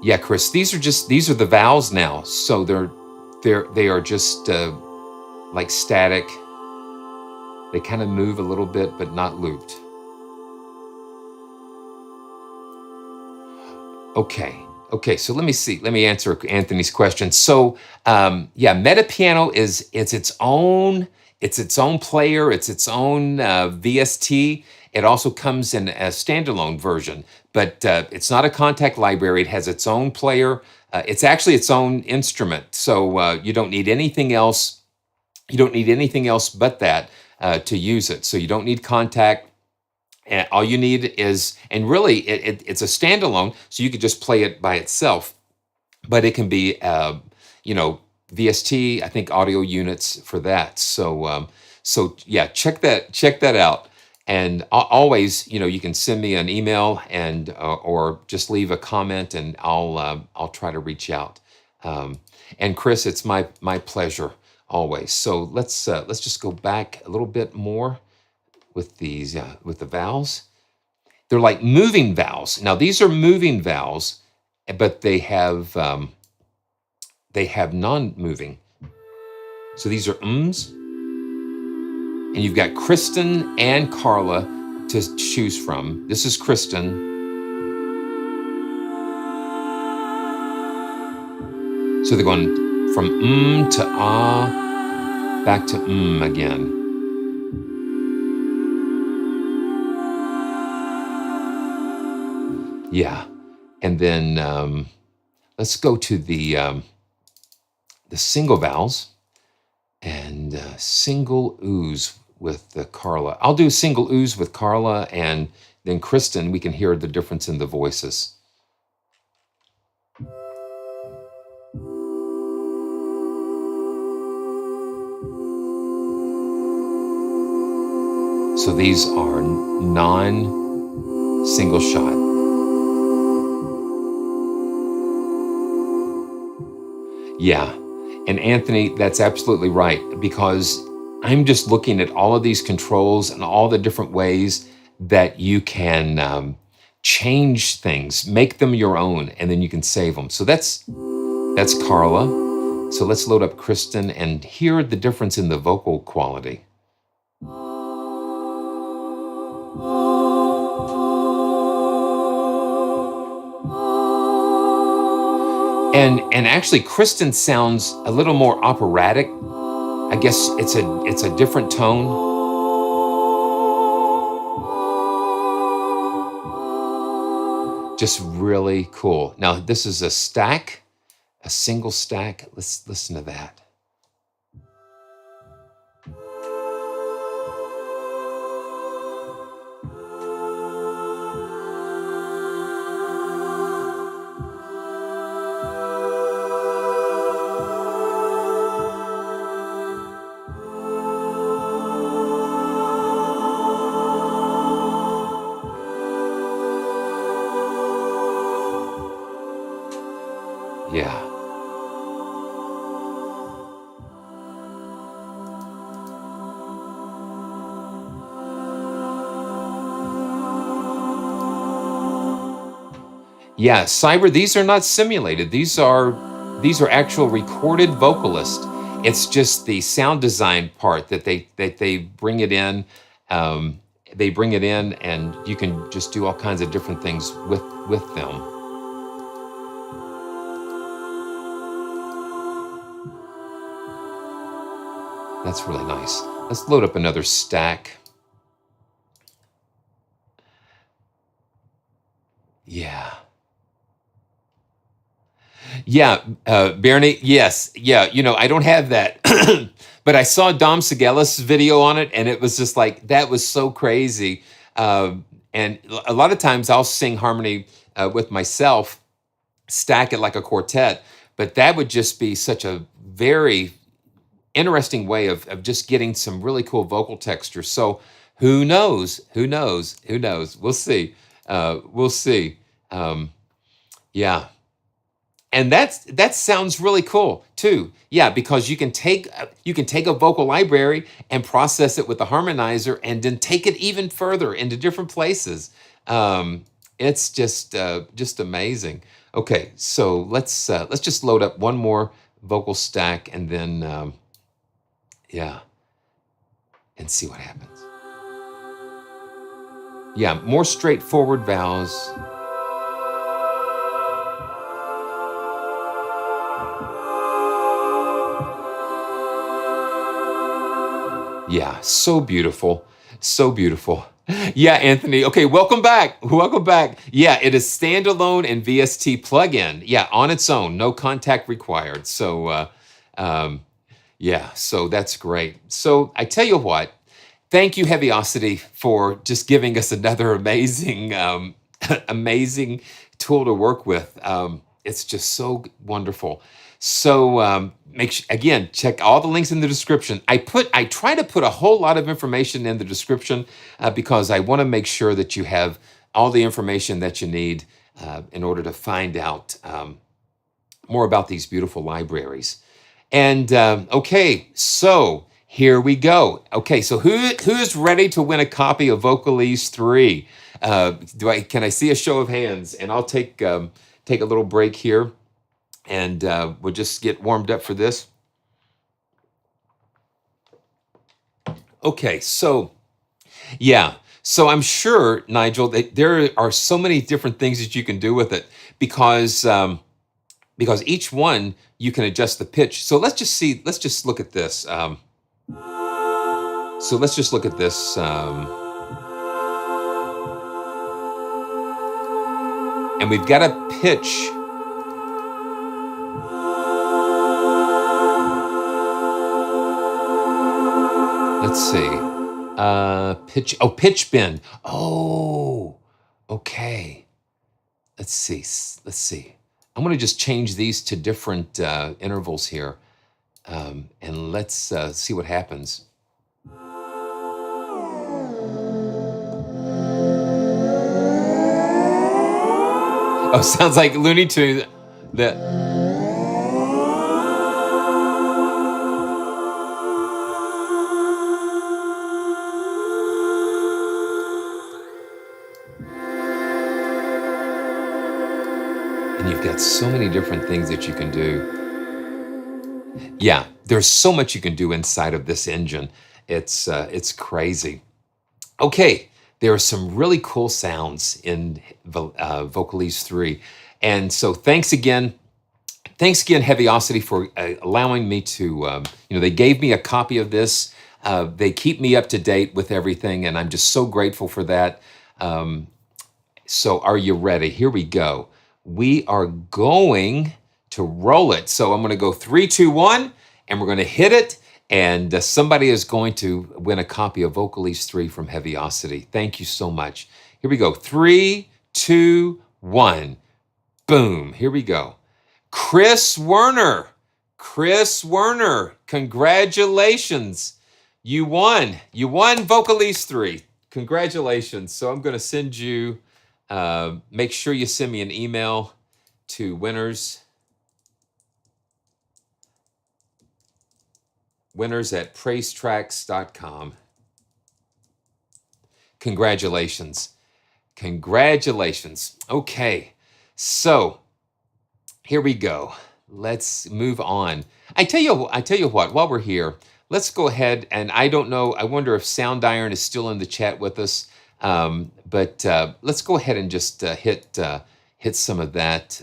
Yeah, Chris, these are the vowels now. So they are just like static. They kind of move a little bit, but not looped. Okay, so let me see. Let me answer Anthony's question. So yeah, MetaPiano is its own player, it's its own VST. It also comes in a standalone version, but it's not a Kontakt library. It has its own player. It's actually its own instrument. So you don't need anything else. You don't need anything else but that to use it. So you don't need Kontakt. And all you need is, and really it's a standalone, so you could just play it by itself. But it can be, VST, I think audio units for that. So yeah, check that out. And always, you can send me an email and or just leave a comment, and I'll try to reach out. And Chris, it's my pleasure always. So let's just go back a little bit more with these with the vowels. They're like moving vowels. Now these are moving vowels, but they have non-moving. So these are ums. And you've got Kristen and Carla to choose from. This is Kristen. So they're going from to ah, back to again. Yeah, and then let's go to the single vowels and single ooze with the Carla. I'll do single ooze with Carla, and then Kristen, we can hear the difference in the voices. So these are non-single shot. Yeah, and Anthony, that's absolutely right, because I'm just looking at all of these controls and all the different ways that you can change things, make them your own, and then you can save them. So that's Carla. So let's load up Kristen and hear the difference in the vocal quality. And actually, Kristen sounds a little more operatic. I guess it's a different tone. Just really cool. Now, this is a stack, a single stack. Let's listen to that. Yeah. Yeah, Cyber, these are not simulated. These are actual recorded vocalists. It's just the sound design part that they bring it in. They bring it in, and you can just do all kinds of different things with them. That's really nice. Let's load up another stack. Yeah. Yeah, Bernie, yes. Yeah, I don't have that. But I saw Dom Segelis' video on it, and it was just like, that was so crazy. And a lot of times I'll sing harmony with myself, stack it like a quartet, but that would just be such a very interesting way of just getting some really cool vocal texture. So who knows? Who knows? Who knows? We'll see. We'll see. Yeah. And that sounds really cool too. Yeah, because you can take a vocal library and process it with the harmonizer, and then take it even further into different places. It's just amazing. Okay, so let's just load up one more vocal stack, and then yeah, and see what happens. Yeah, more straightforward vowels. Yeah, so beautiful. So beautiful. Yeah, Anthony. Okay, welcome back. Welcome back. Yeah, it is standalone and VST plugin. Yeah, on its own, no contact required. So, yeah, so that's great. So I tell you what, thank you, Heavyocity, for just giving us another amazing, amazing tool to work with. It's just so wonderful. So again, check all the links in the description. I try to put a whole lot of information in the description because I want to make sure that you have all the information that you need in order to find out more about these beautiful libraries. And okay, so here we go. Okay, so who's ready to win a copy of Vocalise 3? Can I see a show of hands? And I'll take a little break here, and we'll just get warmed up for this. Okay, so yeah, so I'm sure, Nigel, that there are so many different things that you can do with it because each one you can adjust the pitch. So let's just look at this. So let's just look at this. And we've got a pitch. Let's see. Pitch bend. Oh, okay. Let's see. I'm going to just change these to different intervals here. And let's see what happens. Oh, sounds like Looney Tunes. And you've got so many different things that you can do. Yeah, there's so much you can do inside of this engine. It's crazy. Okay, there are some really cool sounds in Vocalise 3. And so thanks again Thanks again, Heavyocity, for allowing me to, they gave me a copy of this. They keep me up to date with everything, and I'm just so grateful for that. So are you ready? Here we go. We are going to roll it. So I'm going to go 3, 2, 1, and we're going to hit it. And somebody is going to win a copy of Vocalise 3 from Heavyocity. Thank you so much. Here we go. 3, 2, 1. Boom. Here we go. Chris Werner. Chris Werner. Congratulations. You won. You won Vocalise 3. Congratulations. So I'm going to send you, make sure you send me an email to winners@praisetracks.com. Congratulations. Congratulations. Okay, so here we go. Let's move on. I tell you what, while we're here, let's go ahead and I don't know, I wonder if Soundiron is still in the chat with us, but let's go ahead and just hit some of that,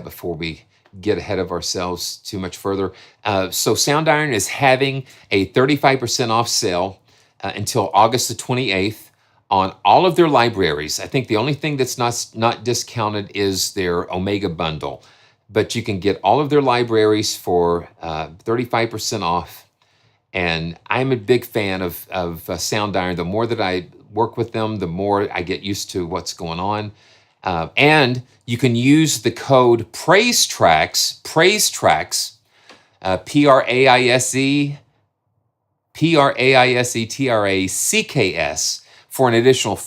before we get ahead of ourselves too much further. So Soundiron is having a 35% off sale until August the 28th on all of their libraries. I think the only thing that's not discounted is their Omega bundle, but you can get all of their libraries for 35% off. And I'm a big fan of Soundiron. The more that I work with them, the more I get used to what's going on. And you can use the code PraiseTracks, PraiseTracks, for an additional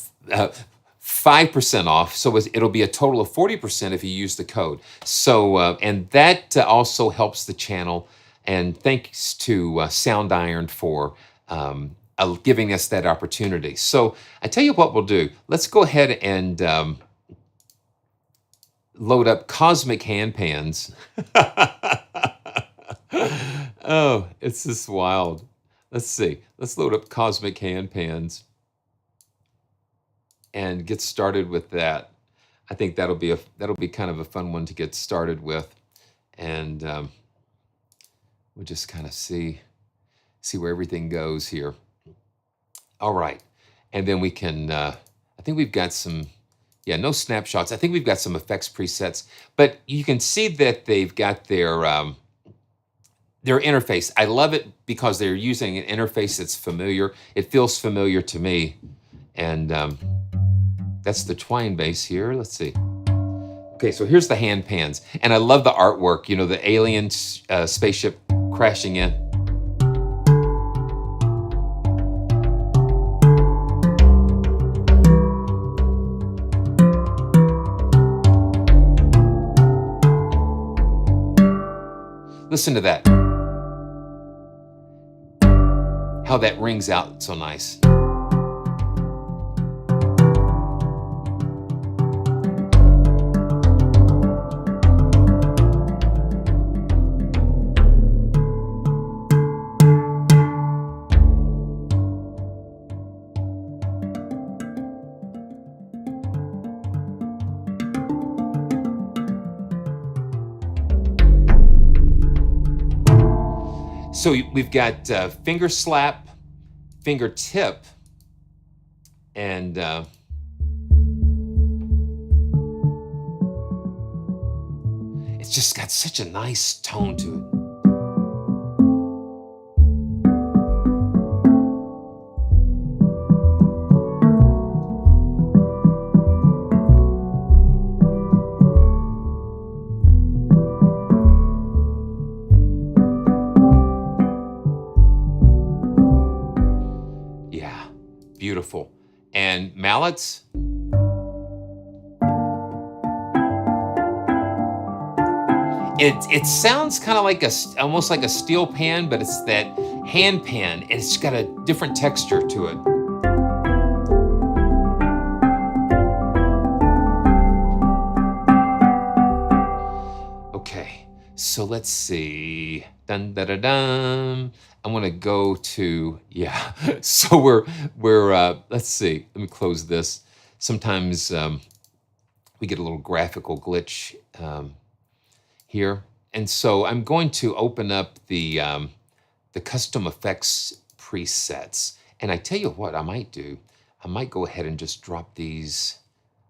5% off. So it'll be a total of 40% if you use the code. So, and that also helps the channel. And thanks to Soundiron for giving us that opportunity. So I tell you what we'll do. Let's go ahead and load up Cosmic Handpans. Oh, it's just wild. Let's see. Let's load up Cosmic Handpans and get started with that. I think that'll be kind of a fun one to get started with, and we'll just kind of see where everything goes here. All right, and then we can. I think we've got some. Yeah, no snapshots. I think we've got some effects presets, but you can see that they've got their interface. I love it because they're using an interface that's familiar. It feels familiar to me, and that's the Twine Bass here. Let's see. Okay, so here's the Handpans, and I love the artwork. You know, the alien spaceship crashing in. Listen to that. How that rings out so nice. So we've got finger slap, fingertip, and it's just got such a nice tone to it. Beautiful. And mallets. It sounds kind of like almost like a steel pan, but it's that hand pan, and it's got a different texture to it. Okay, so let's see. Dun da da dun. I'm gonna go to, yeah. So we're let's see. Let me close this. Sometimes we get a little graphical glitch here. And so I'm going to open up the custom effects presets. And I tell you what I might do. I might go ahead and just drop these.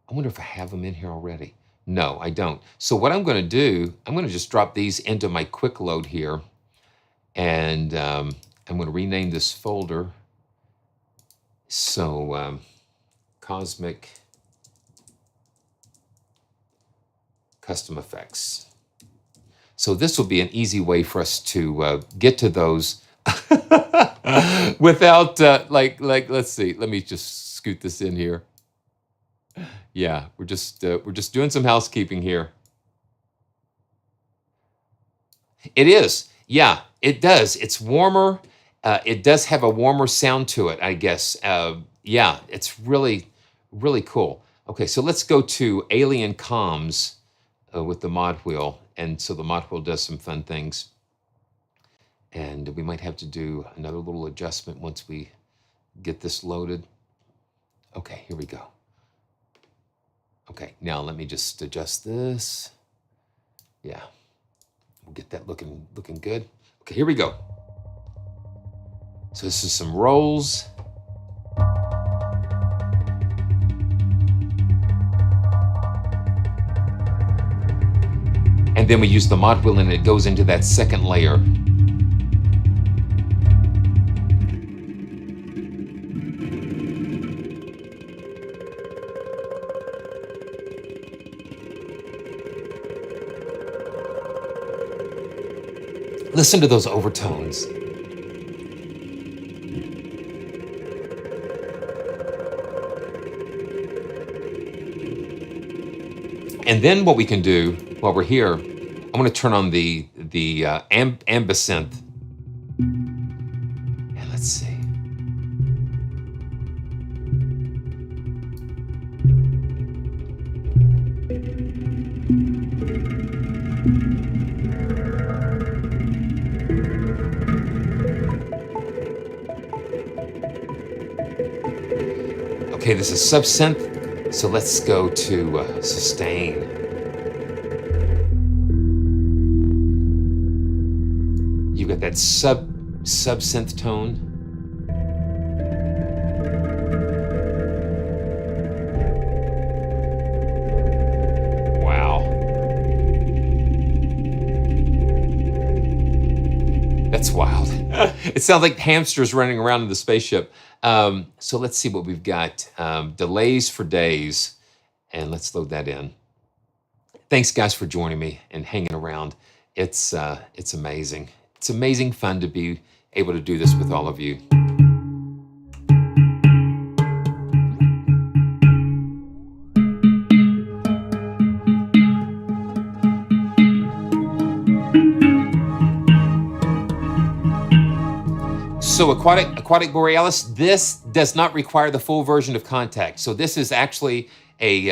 I wonder if I have them in here already. No, I don't. So what I'm going to do, I'm going to just drop these into my quick load here. And I'm going to rename this folder. So Cosmic Custom Effects. So this will be an easy way for us to get to those without like let's see. Let me just scoot this in here. Yeah, we're just doing some housekeeping here. It is. Yeah, it does. It's warmer. It does have a warmer sound to it, I guess. Yeah, it's really, really cool. Okay, so let's go to Alien Comms with the mod wheel. And so the mod wheel does some fun things. And we might have to do another little adjustment once we get this loaded. Okay, here we go. Okay, now let me just adjust this. Yeah, we'll get that looking good. Okay, here we go. So this is some rolls. And then we use the mod wheel and it goes into that second layer. Listen to those overtones. And then what we can do while we're here, I'm going to turn on the ambisynth. And let's see. Okay, this is subsynth, so let's go to sustain. You've got that subsynth tone. Wow. That's wild. It sounds like hamsters running around in the spaceship. So let's see what we've got. Delays for days. And let's load that in. Thanks, guys, for joining me and hanging around. It's amazing. It's amazing fun to be able to do this with all of you. So Aquatic Borealis, this does not require the full version of Kontakt. So this is actually a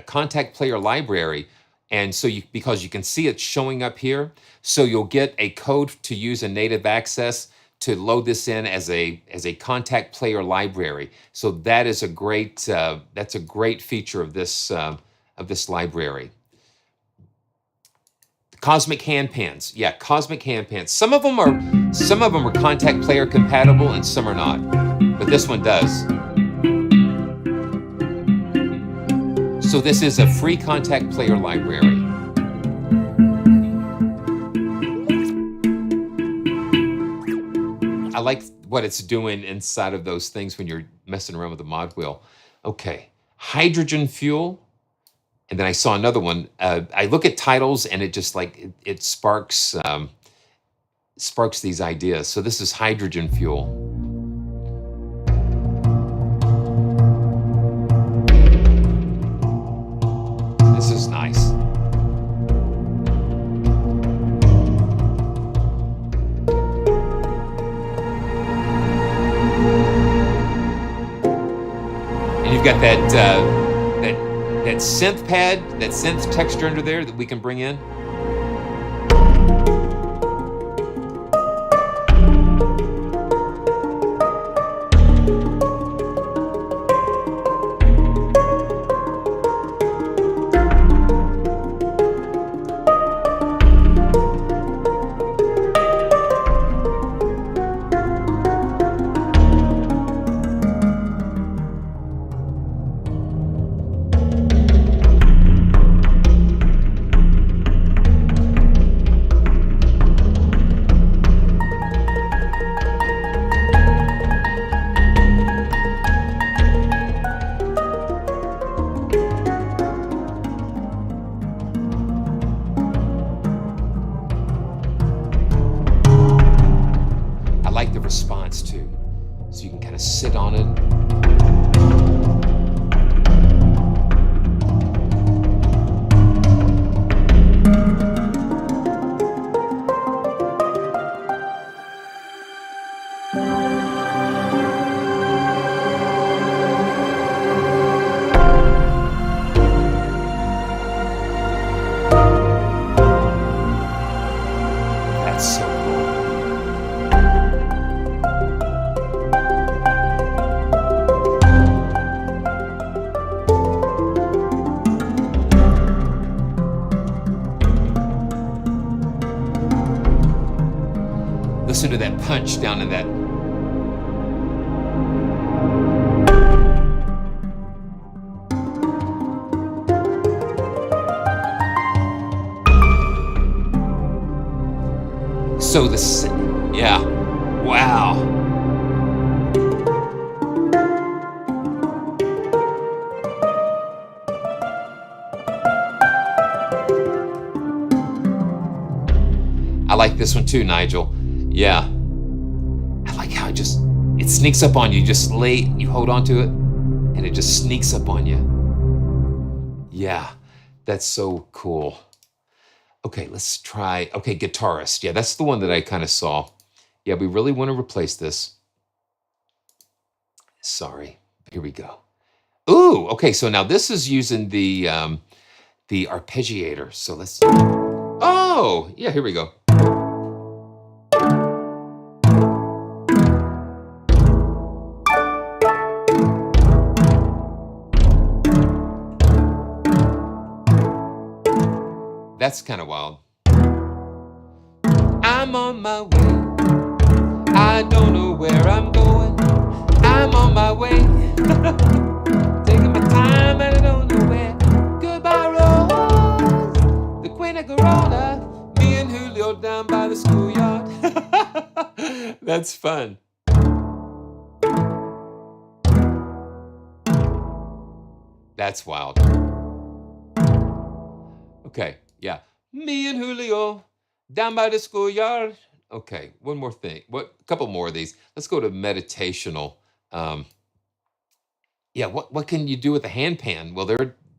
Kontakt Player library. And so because you can see it showing up here, so you'll get a code to use a native access to load this in as a Kontakt Player library. So that is a great that's a great feature of this library. Cosmic Handpans, yeah, Cosmic Handpans. Some of them are Kontakt Player compatible and some are not, but this one does. So this is a free Kontakt Player library. I like what it's doing inside of those things when you're messing around with the mod wheel. Okay, hydrogen fuel. And then I saw another one. I look at titles and it just like, it sparks these ideas. So this is hydrogen fuel. This is nice. And you've got that synth pad, that synth texture under there that we can bring in. just sit on it. That's so cool. Listen to that punch down in that. So this, yeah, wow. I like this one too, Nigel. Yeah. I like how it sneaks up on you. Just you hold on to it, and it just sneaks up on you. Yeah, that's so cool. Okay, let's try, okay, guitarist. Yeah, that's the one that I kind of saw. Yeah, we really want to replace this. Sorry, here we go. Ooh, okay, so now this is using the arpeggiator. So let's, oh, yeah, here we go. That's kind of wild. I'm on my way. I don't know where I'm going. I'm on my way. Taking my time and I don't know where. Goodbye, Rose. The Queen of Corona. Me and Julio down by the schoolyard. That's fun. That's wild. Okay. Yeah, me and Julio down by the schoolyard. Okay, one more thing. A couple more of these. Let's go to meditational. Yeah, what can you do with a handpan? Well,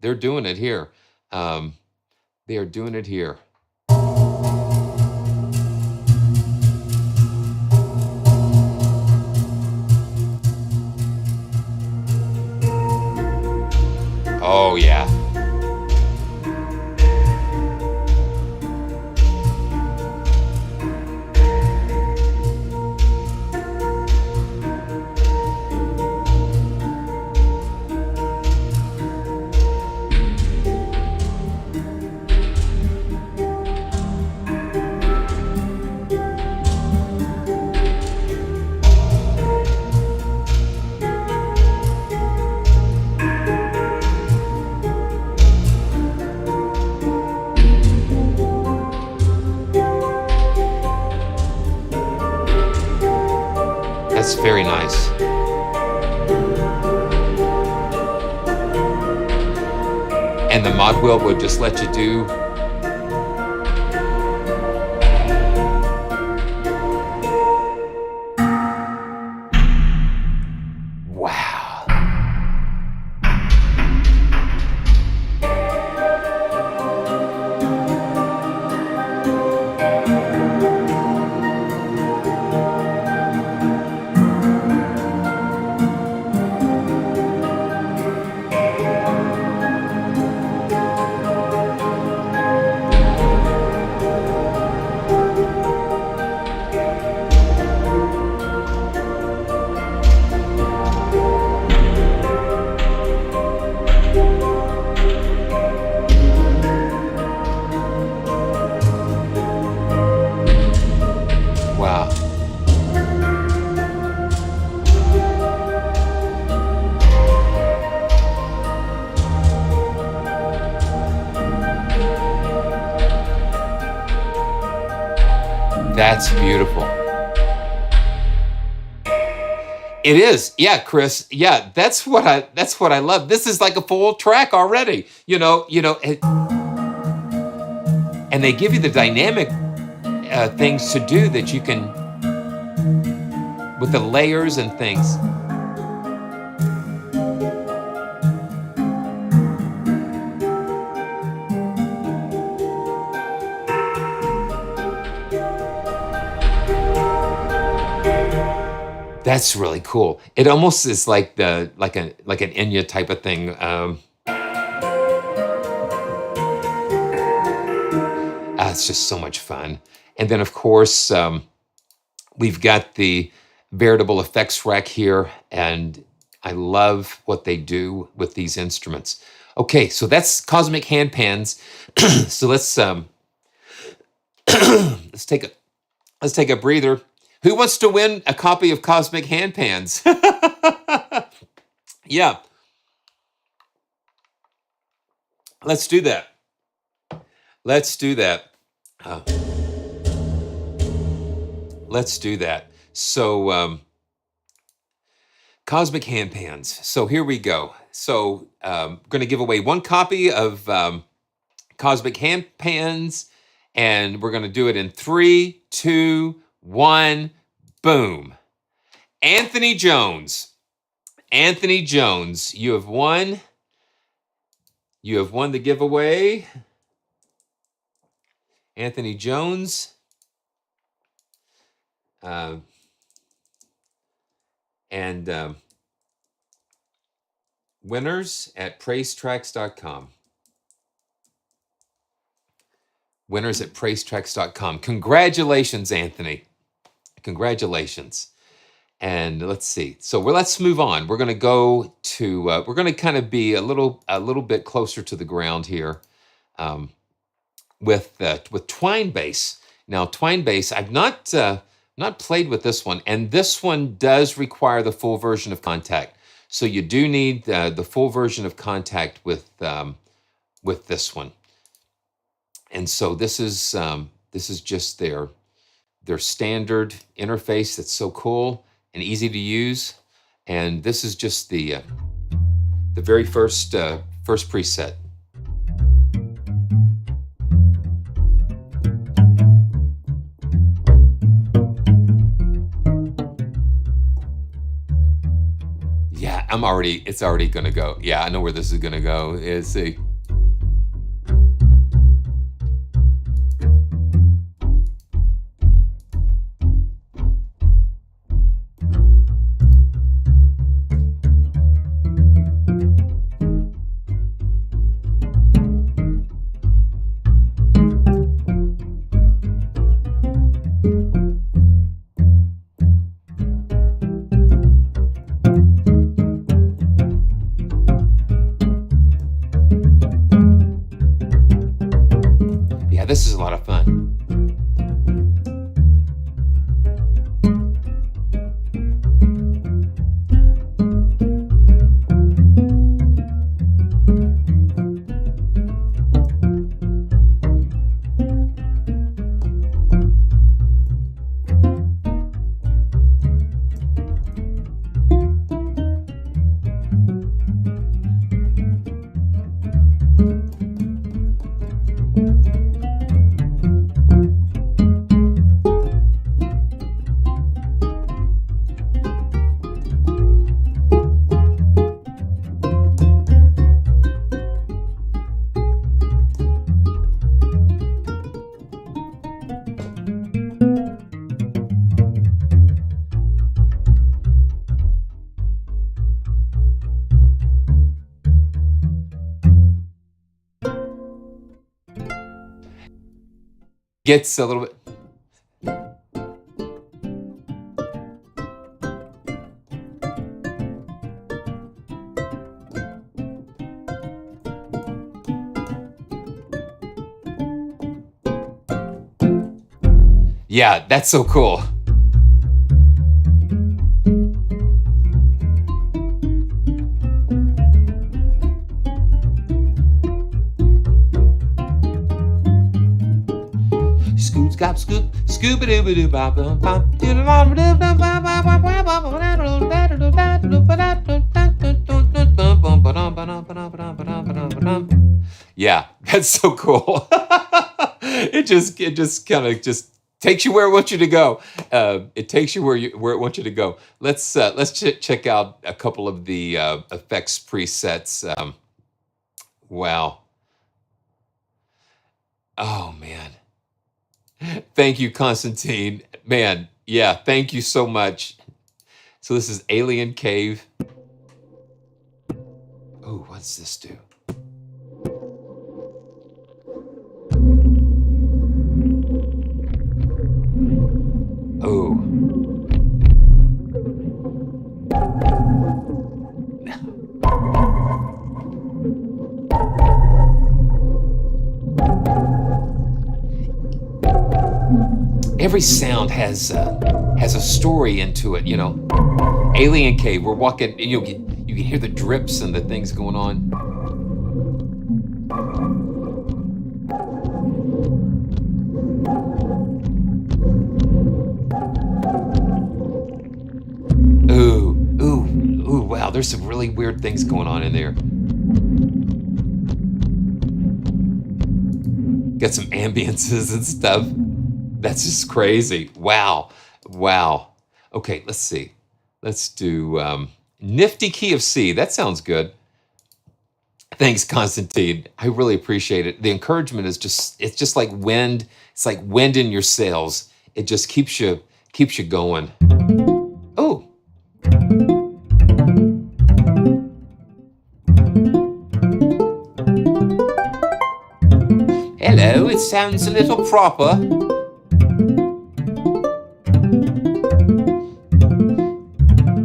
they're doing it here. They are doing it here. Oh yeah. That's very nice. And the mod wheel will just let you do. Wow. That's beautiful. It is. Yeah, Chris. Yeah, that's what I love. This is like a full track already. And they give you the dynamic things to do that you can with the layers and things. That's really cool. It almost is like the like an Enya type of thing. It's just so much fun. And then of course we've got the veritable effects rack here, and I love what they do with these instruments. Okay, so that's Cosmic Handpans. So let's take a breather. Who wants to win a copy of Cosmic Handpans? Yeah, let's do that. Let's do that. Let's do that. So, Cosmic Handpans. So here we go. So, going to give away one copy of Cosmic Handpans, and we're going to do it in 3, 2, 1, boom. Anthony Jones. Anthony Jones, you have won. You have won the giveaway. Anthony Jones. And winners at praisetracks.com. Winners at praisetracks.com. Congratulations, Anthony. Congratulations. And let's see. So let's move on. We're going to go to. We're going to kind of be a little bit closer to the ground here, with Twine Bass. Now, Twine Bass, I've not played with this one, and this one does require the full version of Kontakt. So you do need the full version of Kontakt with this one. And so this is just their standard interface that's so cool and easy to use. And this is just the very first preset. Yeah, it's already gonna go. Yeah, I know where this is gonna go. Is see. This is a lot of fun. Gets a little bit. Yeah, that's so cool. Scoop, scoop, doo bop bop. Yeah, that's so cool. It just kind of just takes you where it wants you to go. It takes you where it wants you to go. Let's check out a couple of the effects presets. Wow. Oh man. Thank you, Constantine. Man, yeah, thank you so much. So this is Alien Cave. Oh, what's this do? Oh. Every sound has a story into it, you know. Alien Cave, we're walking, you can hear the drips and the things going on. Ooh, wow, there's some really weird things going on in there. Got some ambiances and stuff. That's just crazy. Wow. Okay, let's see. Let's do Nifty Key of C. That sounds good. Thanks, Constantine. I really appreciate it. The encouragement is it's just like wind. It's like wind in your sails. It just keeps you going. Oh. Hello, it sounds a little proper.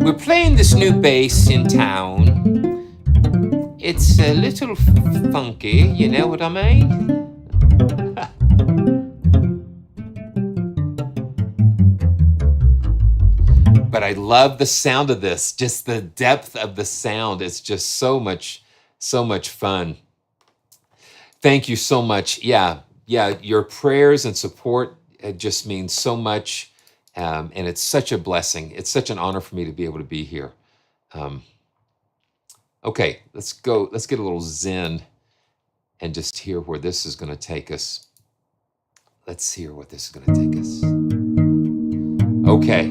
We're playing this new bass in town. It's a little funky, you know what I mean? But I love the sound of this. Just the depth of the sound is just so much fun. Thank you so much. Yeah, your prayers and support just means so much. And it's such a blessing. It's such an honor for me to be able to be here. Okay, let's get a little zen and just hear where this is going to take us. Let's hear what this is going to take us. Okay.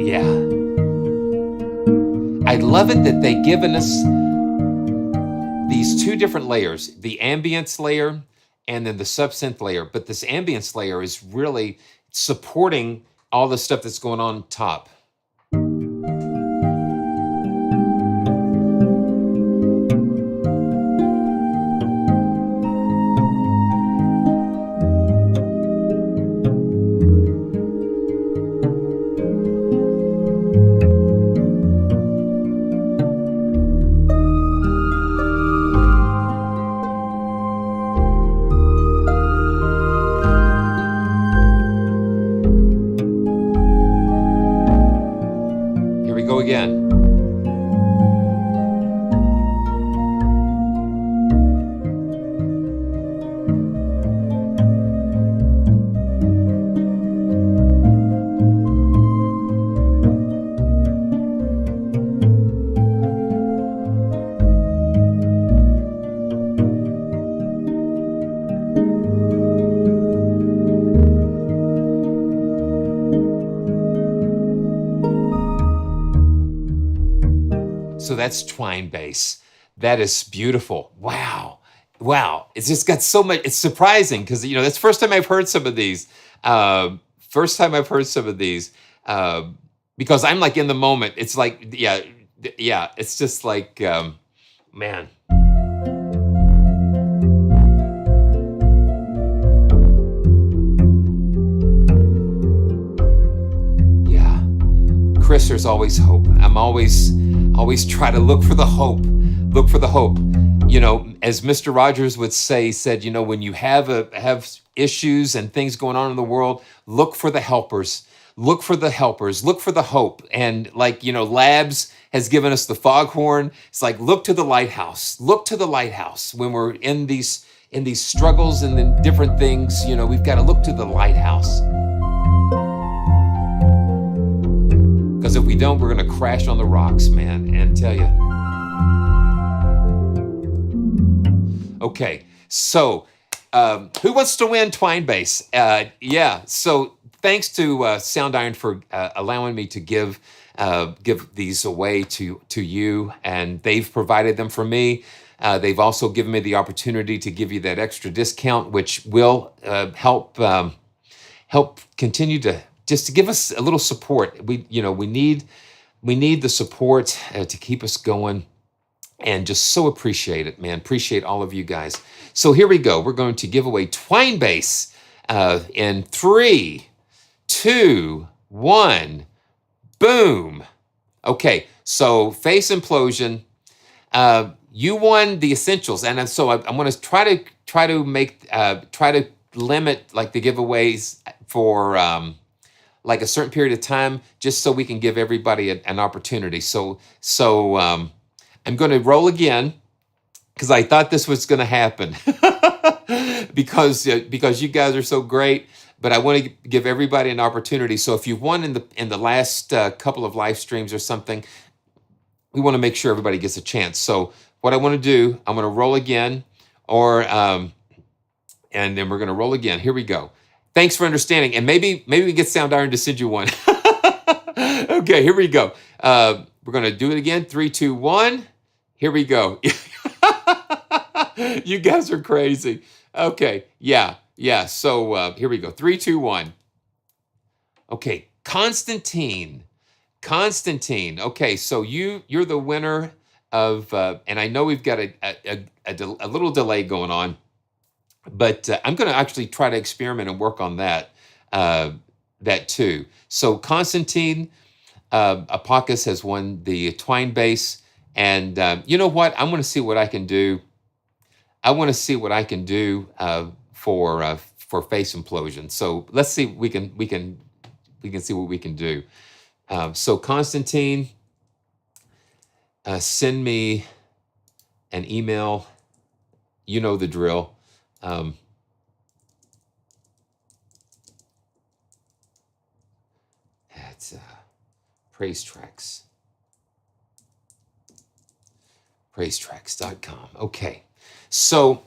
Yeah. I love it that they've given us these two different layers, the ambience layer and then the subsynth layer. But this ambience layer is really supporting all the stuff that's going on top. So that's Twine Bass. That is beautiful. Wow. It's just got so much. It's surprising because, you know, that's the first time I've heard some of these. Because I'm like in the moment. It's like, yeah. It's just like, man. Yeah. Chris, there's always hope. I'm always try to look for the hope. Look for the hope. You know, as Mr. Rogers would say, he said, you know, when you have issues and things going on in the world, look for the helpers. Look for the helpers. Look for the hope. And like, you know, Labs has given us the Foghorn. It's like, look to the lighthouse. Look to the lighthouse. When we're in these struggles and the different things, you know, we've got to look to the lighthouse. Because if we don't, we're going to crash on the rocks, man, and tell you. Okay, so who wants to win Twine Bass? Yeah, so thanks to Soundiron for allowing me to give these away to you, and they've provided them for me. They've also given me the opportunity to give you that extra discount, which will help continue to just to give us a little support. We need the support to keep us going, and just so appreciate it, man. Appreciate all of you guys. So here we go. We're going to give away Twine Bass in 3, 2, 1. Boom. Okay, so Face Implosion. You won the essentials, and so I'm going to try to limit like the giveaways for like a certain period of time, just so we can give everybody an opportunity. So I'm going to roll again because I thought this was going to happen because you guys are so great. But I want to give everybody an opportunity. So if you've won in the last couple of live streams or something, we want to make sure everybody gets a chance. So what I want to do, I'm going to roll again, and then we're going to roll again. Here we go. Thanks for understanding, and maybe we get Soundiron to send you one. Okay, here we go. We're going to do it again. 3, 2, 1. Here we go. You guys are crazy. Okay, yeah. So here we go. 3, 2, 1. Okay, Constantine. Okay, so you're the winner of, and I know we've got a little delay going on, but I'm going to actually try to experiment and work on that too. So Constantine Apakis has won the Twine Bass, and you know what? I'm going to see what I can do. For Face Implosion. So let's see. We can see what we can do. So Constantine, send me an email. You know the drill. It's praisetracks.com. Okay. So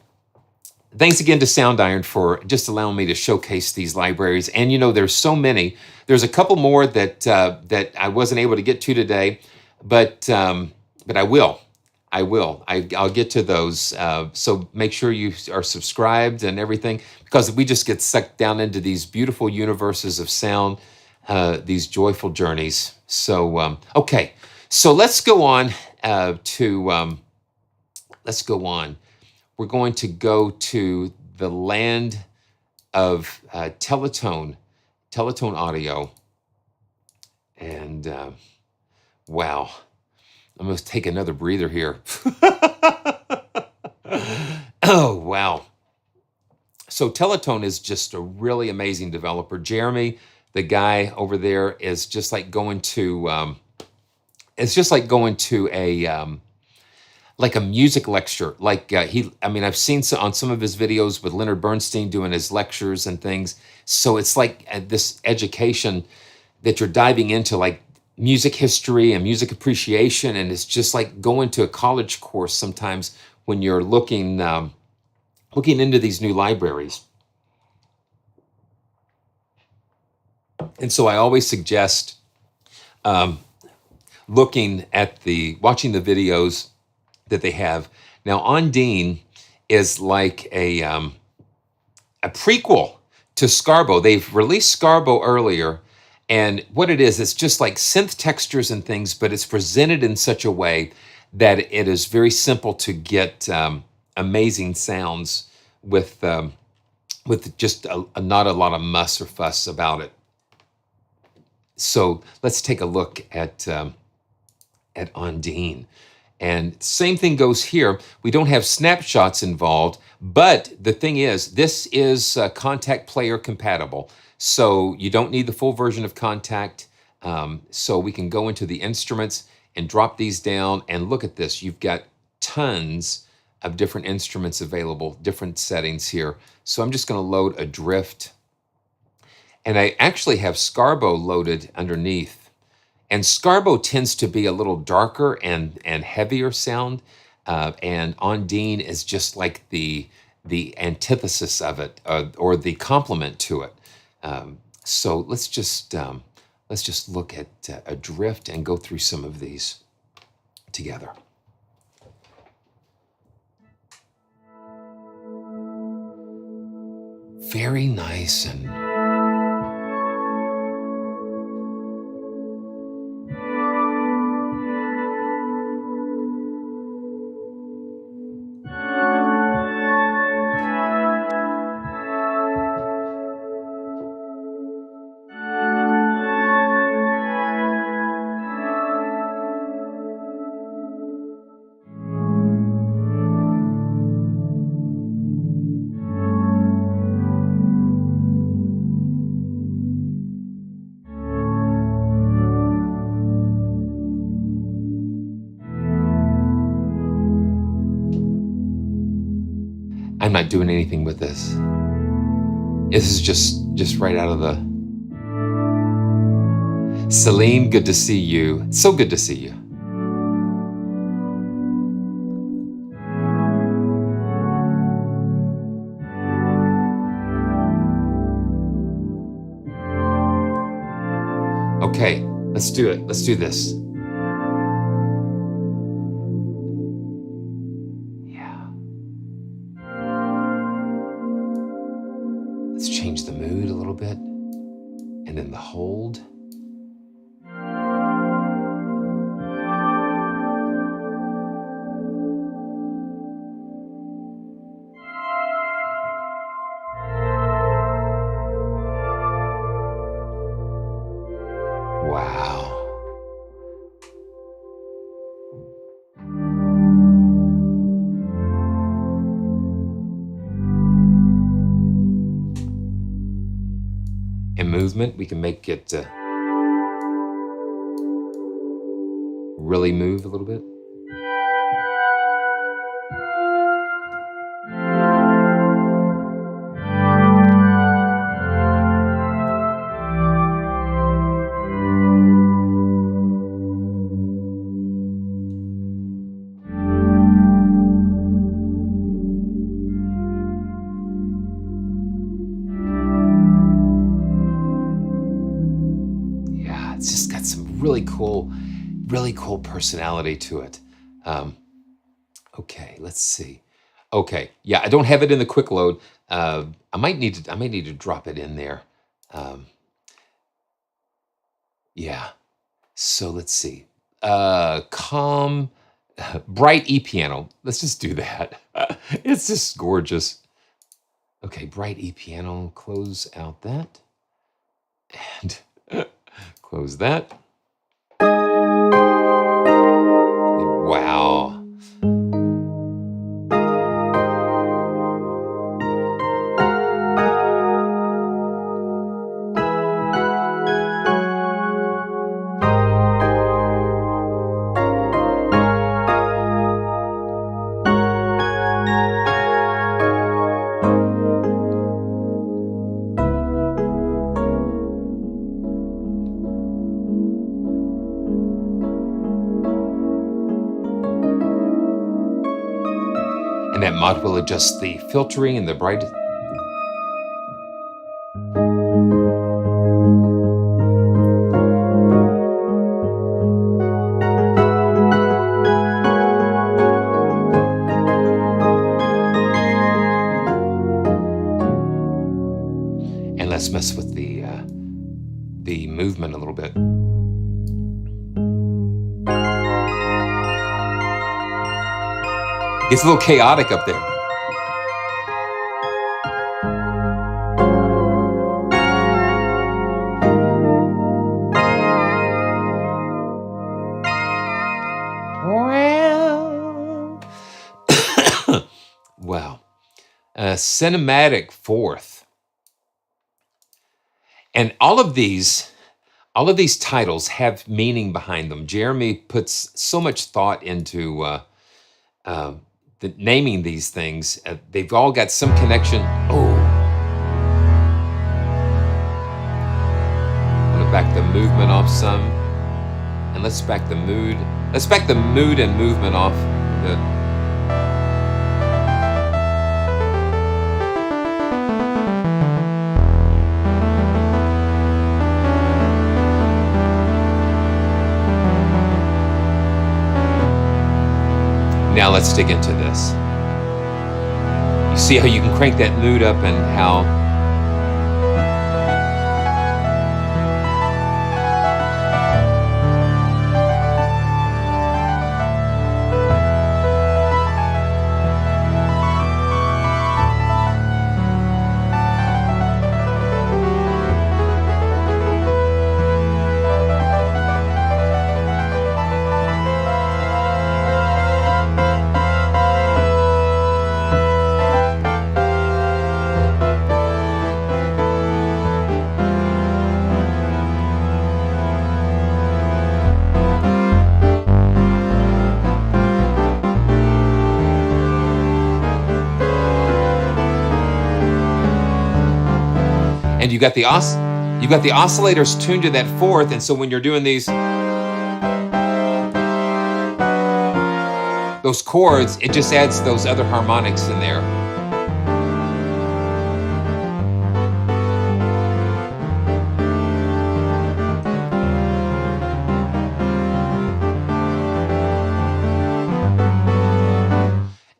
thanks again to Soundiron for just allowing me to showcase these libraries. And there's so many. There's a couple more that I wasn't able to get to today, but I will. I'll get to those. So make sure you are subscribed and everything, because we just get sucked down into these beautiful universes of sound, these joyful journeys. So okay, so let's go on let's go on. We're going to go to the land of Teletone audio. And wow, I'm going to take another breather here. Oh, wow. So Teletone is just a really amazing developer. Jeremy, the guy over there, is just like going to, like a music lecture. Like I've seen on some of his videos with Leonard Bernstein doing his lectures and things. So it's like this education that you're diving into, like music history and music appreciation. And it's just like going to a college course sometimes when you're looking into these new libraries. And so I always suggest watching the videos that they have. Now, ONDINE is like a prequel to SCARBO. They've released SCARBO earlier, and what it is, it's just like synth textures and things, but it's presented in such a way that it is very simple to get amazing sounds with just not a lot of muss or fuss about it. So let's take a look at ONDINE. And same thing goes here. We don't have snapshots involved, but the thing is, this is Kontakt Player compatible. So you don't need the full version of Kontakt. So we can go into the instruments and drop these down and look at this. You've got tons of different instruments available, different settings here. So I'm just going to load a drift. And I actually have SCARBO loaded underneath. And SCARBO tends to be a little darker and heavier sound, and ONDINE is just like the antithesis of it, or the complement to it. So let's just look at a drift and go through some of these together. very nice and I'm not doing anything with this. This is just right out of the... Celine, good to see you. So good to see you. Okay, let's do it. Let's do this. Let's change the mood a little bit. And then the hold. Wow. And movement, we can make it really move a little bit. It's just got some really cool personality to it. Okay, let's see. Okay, yeah, I don't have it in the quick load. I might need to drop it in there. Yeah. So let's see. Calm, bright E piano. Let's just do that. It's just gorgeous. Okay, bright E piano. Close out that. And close that. Wow. And that mod will adjust the filtering and the bright. And let's mess with the movement a little bit. It's a little chaotic up there. Wow. A cinematic fourth. And all of these titles have meaning behind them. Jeremy puts so much thought into naming these things. They've all got some connection. Oh. I'm gonna back the movement off some. And let's back the mood. Let's back the mood and movement off. Now let's dig into this. You see how you can crank that mood up and how And you got the oscillators tuned to that fourth, and so when you're doing those chords, it just adds those other harmonics in there.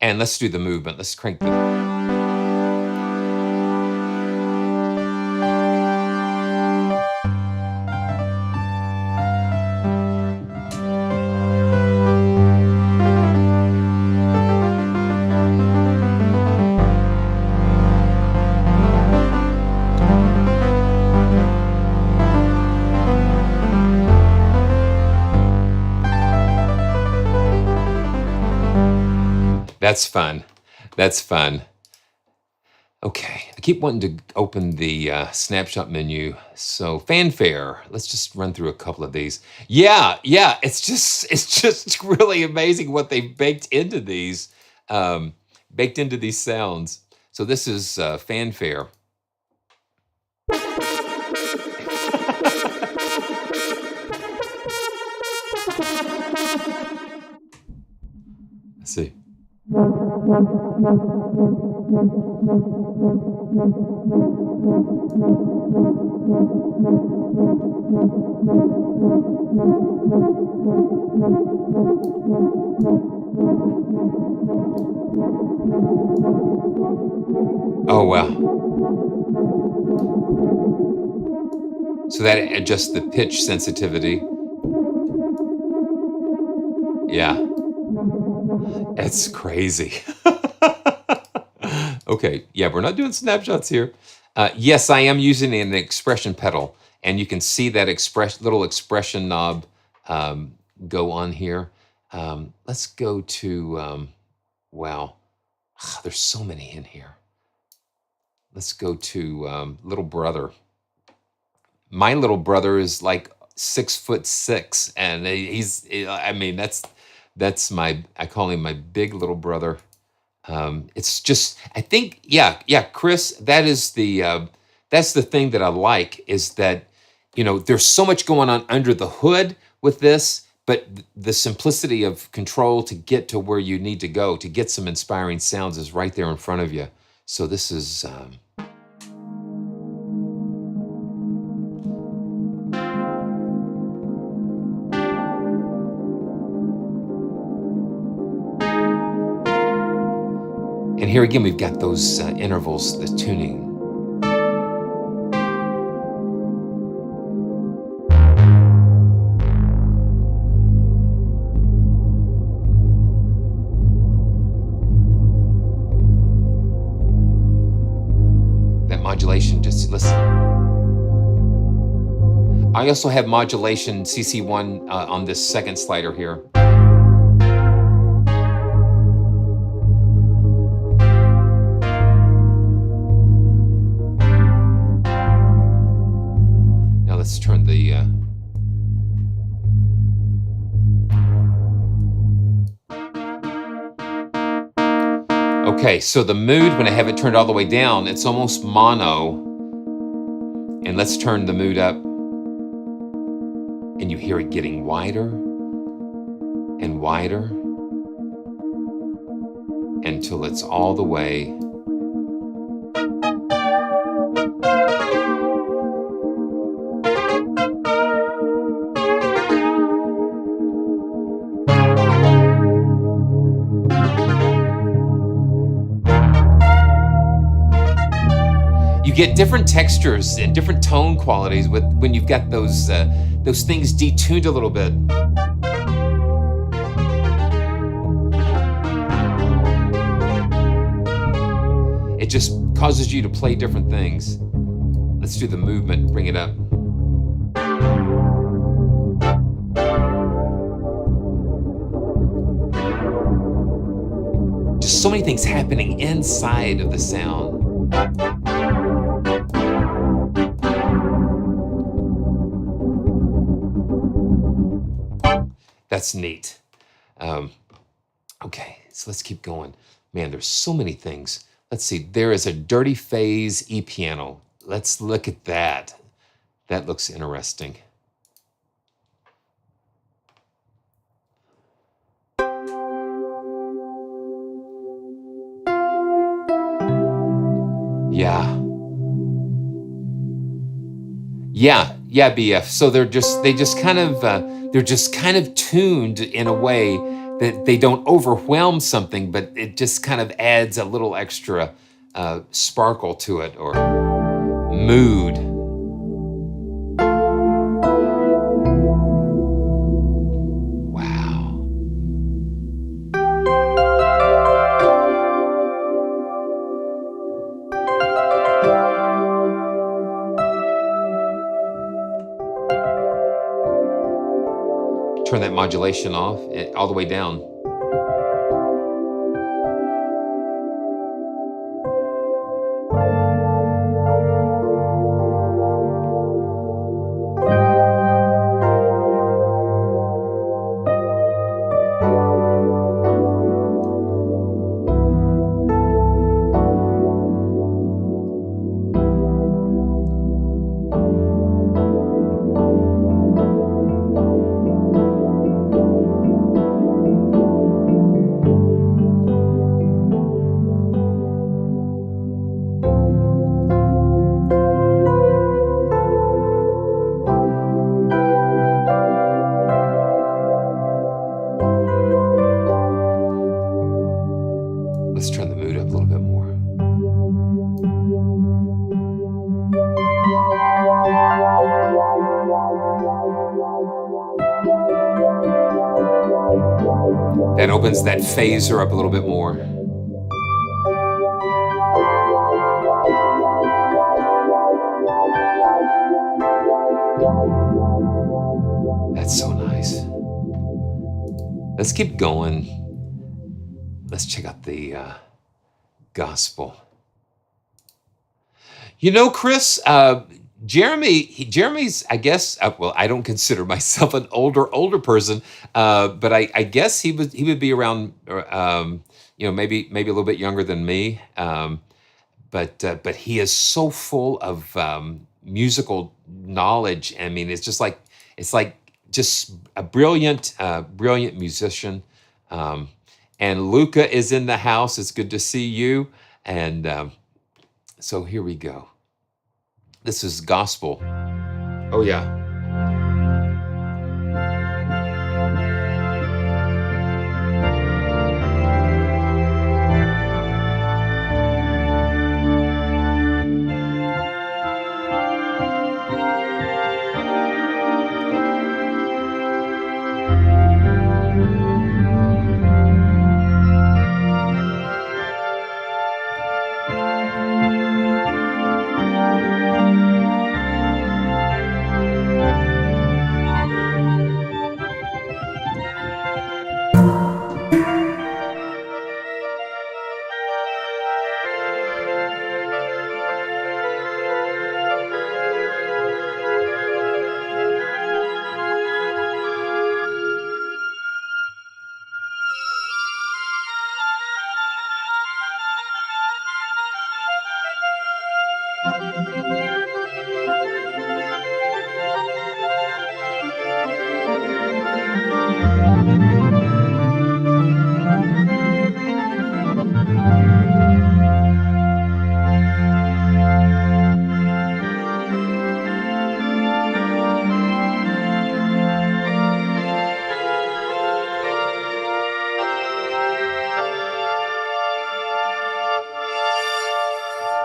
And let's do the movement. Let's crank the... That's fun. That's fun. Okay, I keep wanting to open the snapshot menu. So fanfare. Let's just run through a couple of these. Yeah. It's just really amazing what they've baked into these sounds. So this is fanfare. Let's see. Oh, wow. So that adjusts the pitch sensitivity. Yeah. It's crazy. Okay, yeah, we're not doing snapshots here. Yes, I am using an expression pedal, and you can see that little expression knob go on here. Let's go to, wow, there's so many in here. Let's go to little brother. My little brother is like 6'6", and I mean, that's my, I call him my big little brother. It's just, I think, yeah, Chris, that's the thing that I like, is that, you know, there's so much going on under the hood with this, but the simplicity of control to get to where you need to go to get some inspiring sounds is right there in front of you. So this is, and here again, we've got those intervals, the tuning. That modulation, just listen. I also have modulation CC1 on this second slider here. Let's turn the okay, so the mood, when I have it turned all the way down, it's almost mono. And let's turn the mood up. And you hear it getting wider and wider until it's all the way. You get different textures and different tone qualities when you've got those things detuned a little bit. It just causes you to play different things. Let's do the movement, bring it up. Just so many things happening inside of the sound. That's neat. Okay, so let's keep going. Man, there's so many things. Let's see, there is a Dirty Phase E-piano. let's look at that. That looks interesting. Yeah. Yeah, BF. So they're just kind of tuned in a way that they don't overwhelm something, but it just kind of adds a little extra sparkle to it, or mood. Wow. Turn that modulation off, all the way down. Let's turn the mood up a little bit more. That opens that phaser up a little bit more. That's so nice. Let's keep going. Let's check out the gospel. You know, Chris, Jeremy's, I guess, well, I don't consider myself an older person, but I guess he would be around, maybe a little bit younger than me. But he is so full of musical knowledge. I mean, it's like just a brilliant musician. And Luca is in the house. It's good to see you. And so here we go. This is gospel. Oh, yeah.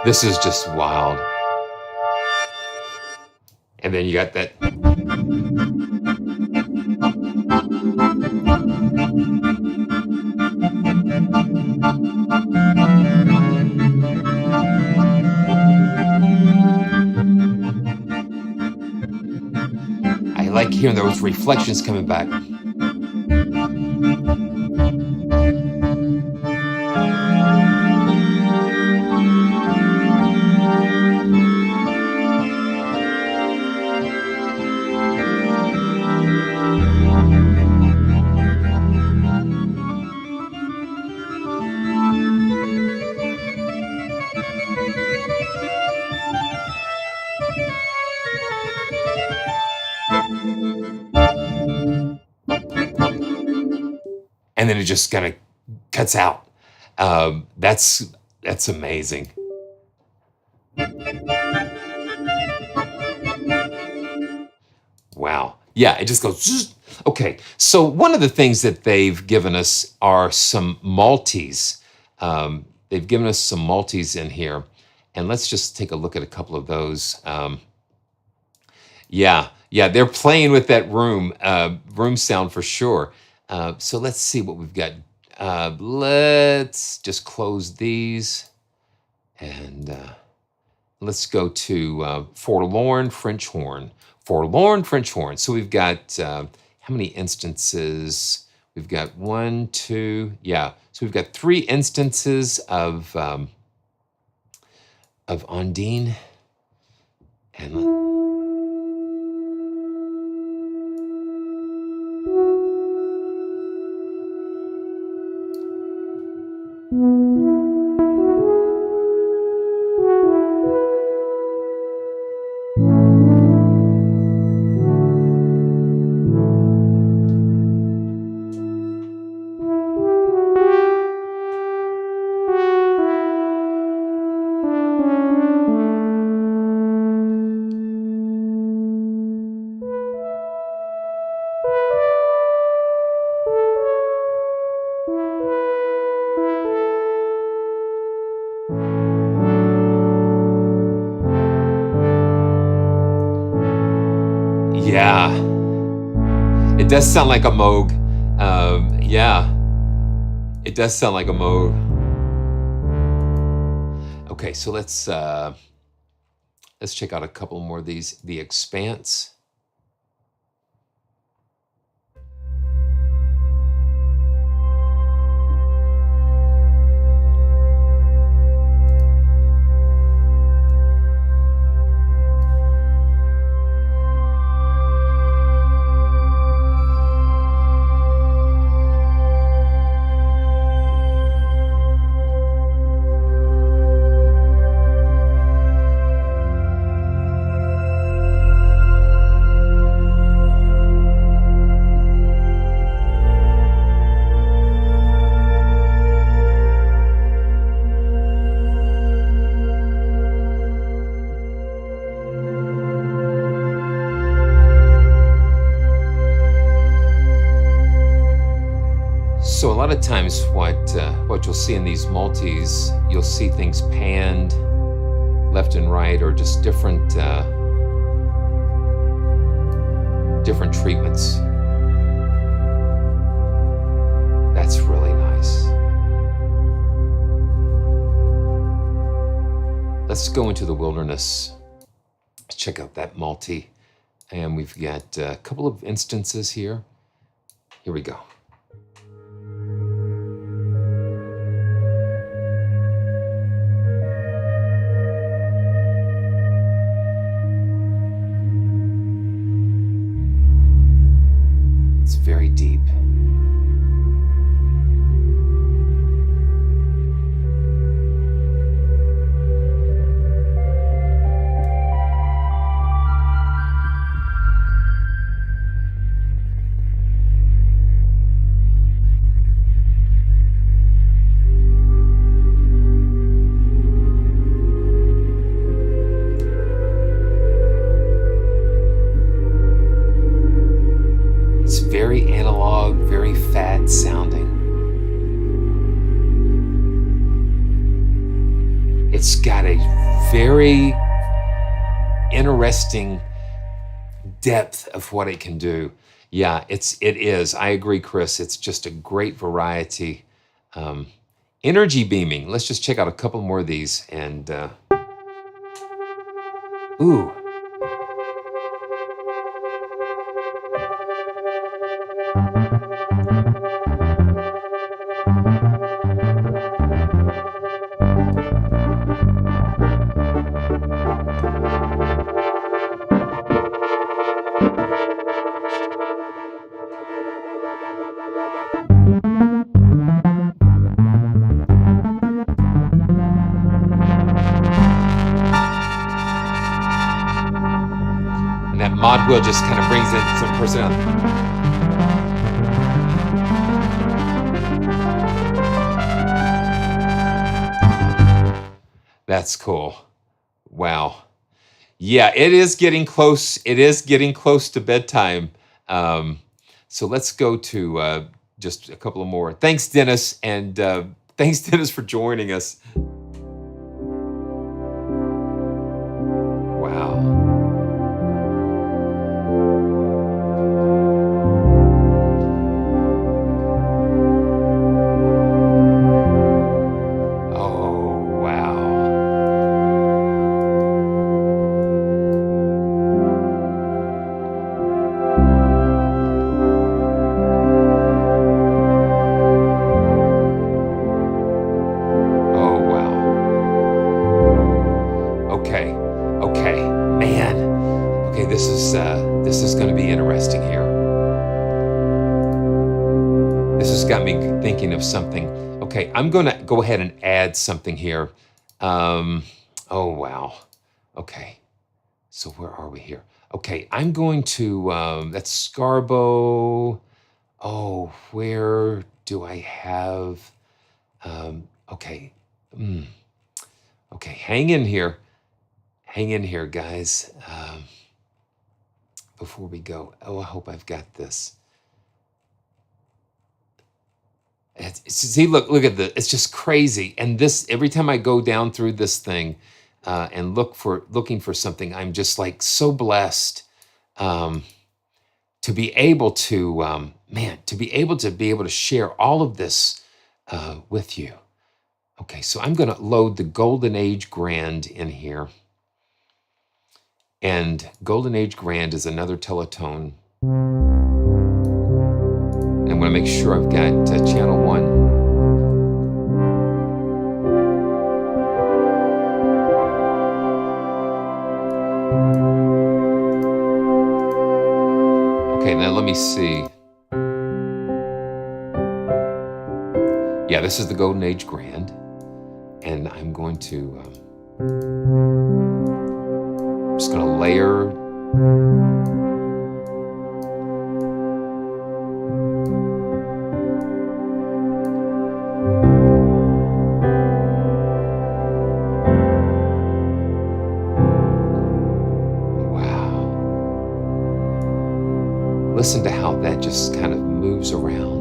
This is just wild. And then you got that. I like hearing those reflections coming back. then it just kind of cuts out. That's amazing. Wow. Yeah, it just goes zzz. Okay, so one of the things that they've given us are some multis. They've given us some multis in here, and let's just take a look at a couple of those. Yeah, they're playing with that room sound for sure. So let's see what we've got. Let's just close these, and let's go to Forlorn French Horn. Forlorn French Horn. So we've got, how many instances? We've got 1, 2, yeah. So we've got 3 instances of Ondine. And yeah, it does sound like a Moog. Yeah, it does sound like a Moog. Okay, so let's check out a couple more of these. The Expanse. So a lot of times what you'll see in these multis, you'll see things panned left and right, or just different treatments. That's really nice. Let's go into the wilderness. Let's check out that multi. And we've got a couple of instances here. Here we go. Very deep. Very analog, very fat sounding. It's got a very interesting depth of what it can do. Yeah, it is. I agree, Chris. It's just a great variety. Energy beaming. Let's just check out a couple more of these. And ooh. That mod wheel just kind of brings in some personality. That's cool. Wow. Yeah, it is getting close. It is getting close to bedtime. So let's go to just a couple of more. Thanks, Dennis. And thanks, Dennis, for joining us. Wow. This is going to be interesting here. This has got me thinking of something. Okay, I'm going to go ahead and add something here. Oh, wow. Okay, so where are we here? Okay, I'm going to, that's SCARBO. Oh, where do I have, okay. Okay, hang in here. Hang in here, guys. Before we go, oh, I hope I've got this. See, look at this. It's just crazy. And this, every time I go down through this thing and looking for something, I'm just like so blessed to be able to, to be able to share all of this with you. Okay, so I'm going to load the Golden Age Grand in here. And Golden Age Grand is another Teletone. And I'm going to make sure I've got channel 1. Okay, now let me see. Yeah, this is the Golden Age Grand. And I'm going to... just going to layer. Wow. Listen to how that just kind of moves around.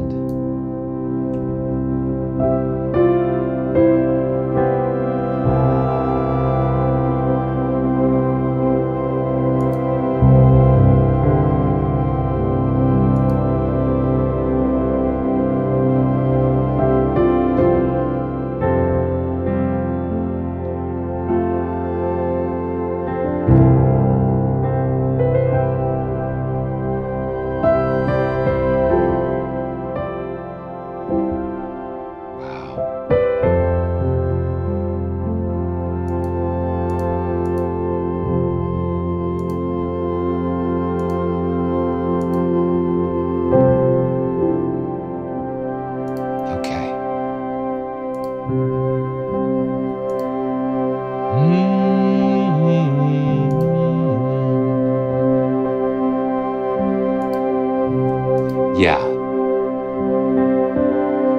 Yeah.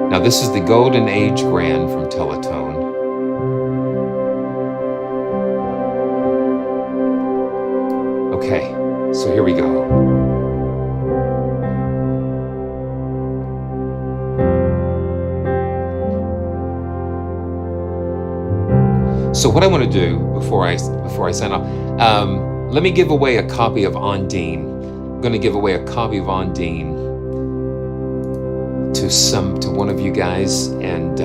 Now this is the Golden Age Grand from Teletone. Okay, so here we go. So what I want to do before I sign off, let me give away a copy of ONDINE. I'm going to give away a copy of ONDINE to one of you guys, and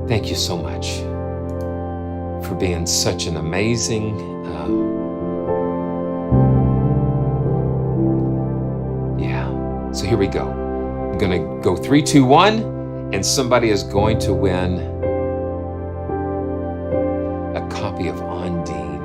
thank you so much for being such an amazing yeah. So here we go. I'm going to go 3, 2, 1, and somebody is going to win a copy of ONDINE.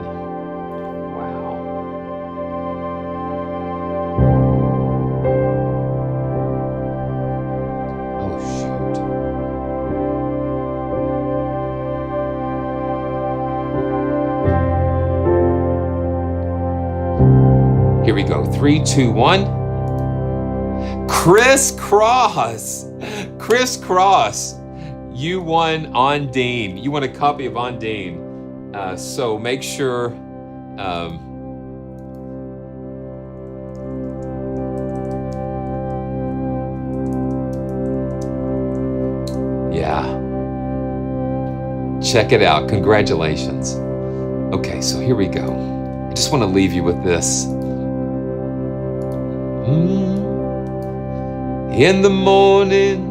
Here we go. 3, 2, 1. Crisscross. Crisscross. you won ONDINE. You won a copy of ONDINE. So make sure, yeah, check it out. Congratulations. Okay, so here we go. I just want to leave you with this. In the morning,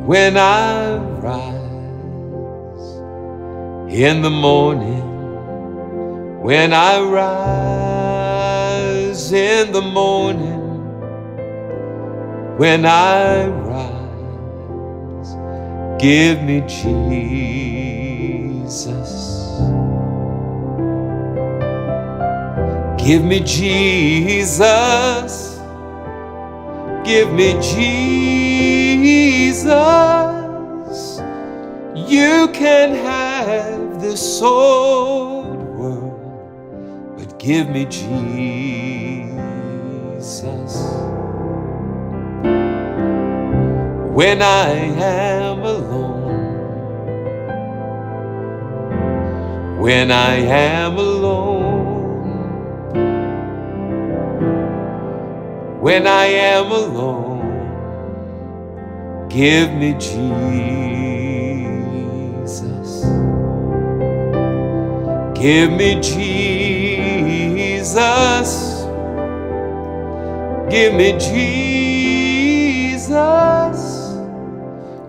when I rise, in the morning, when I rise, in the morning, when I rise, give me Jesus. Give me Jesus. Give me Jesus. You can have this old world, but give me Jesus. When I am alone, when I am alone, when I am alone, give me Jesus. Give me Jesus. Give me Jesus.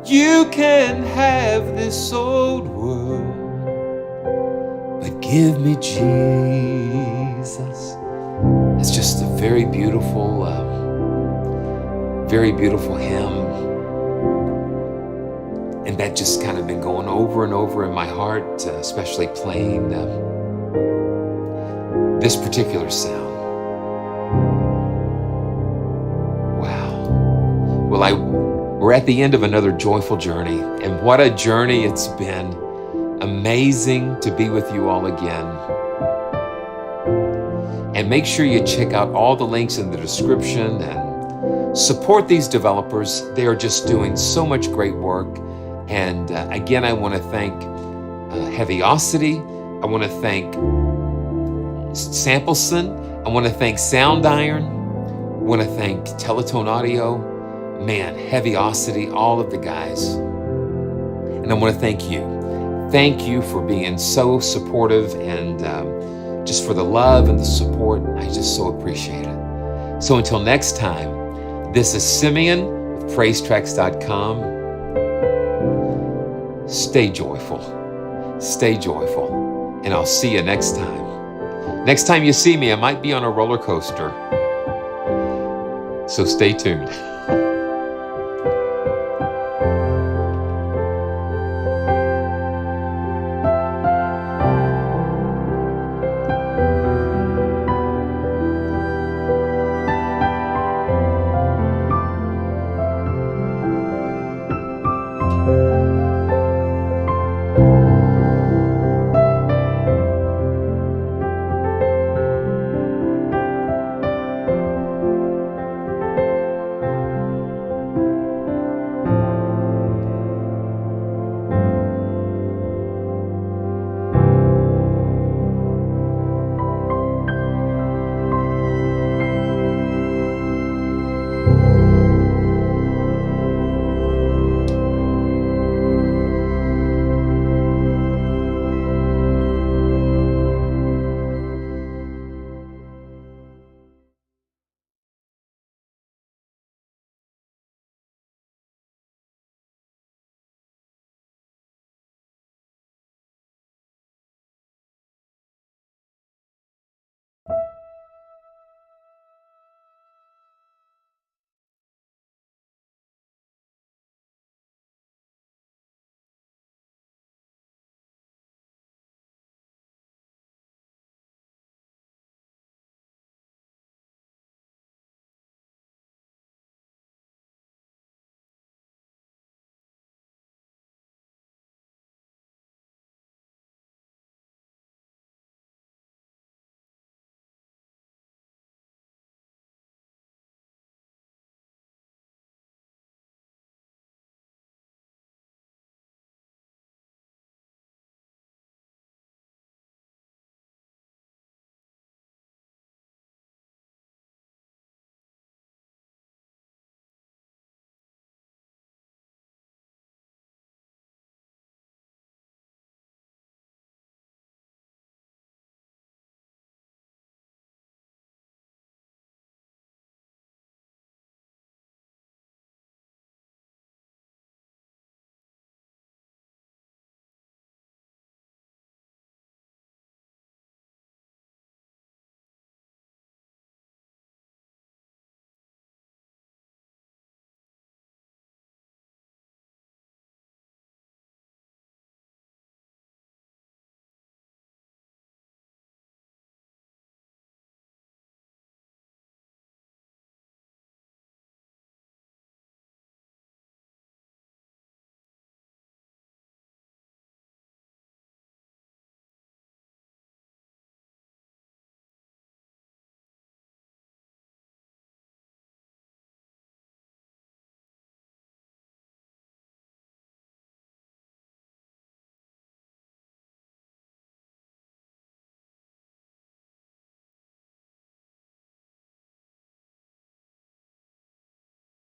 You can have this old world, but give me Jesus. It's just a very beautiful hymn. And that just kind of been going over and over in my heart, especially playing this particular sound. Wow. Well, we're at the end of another joyful journey, and what a journey it's been. Amazing to be with you all again. And make sure you check out all the links in the description and support these developers. They are just doing so much great work. And again, I want to thank Heavyocity. I want to thank Sampleson. I want to thank Soundiron. I want to thank Teletone Audio. Man, Heavyocity, all of the guys. And I want to thank you. Thank you for being so supportive and just for the love and the support. I just so appreciate it. So until next time, this is Simeon with PraiseTracks.com. Stay joyful, and I'll see you next time. Next time you see me, I might be on a roller coaster. So stay tuned.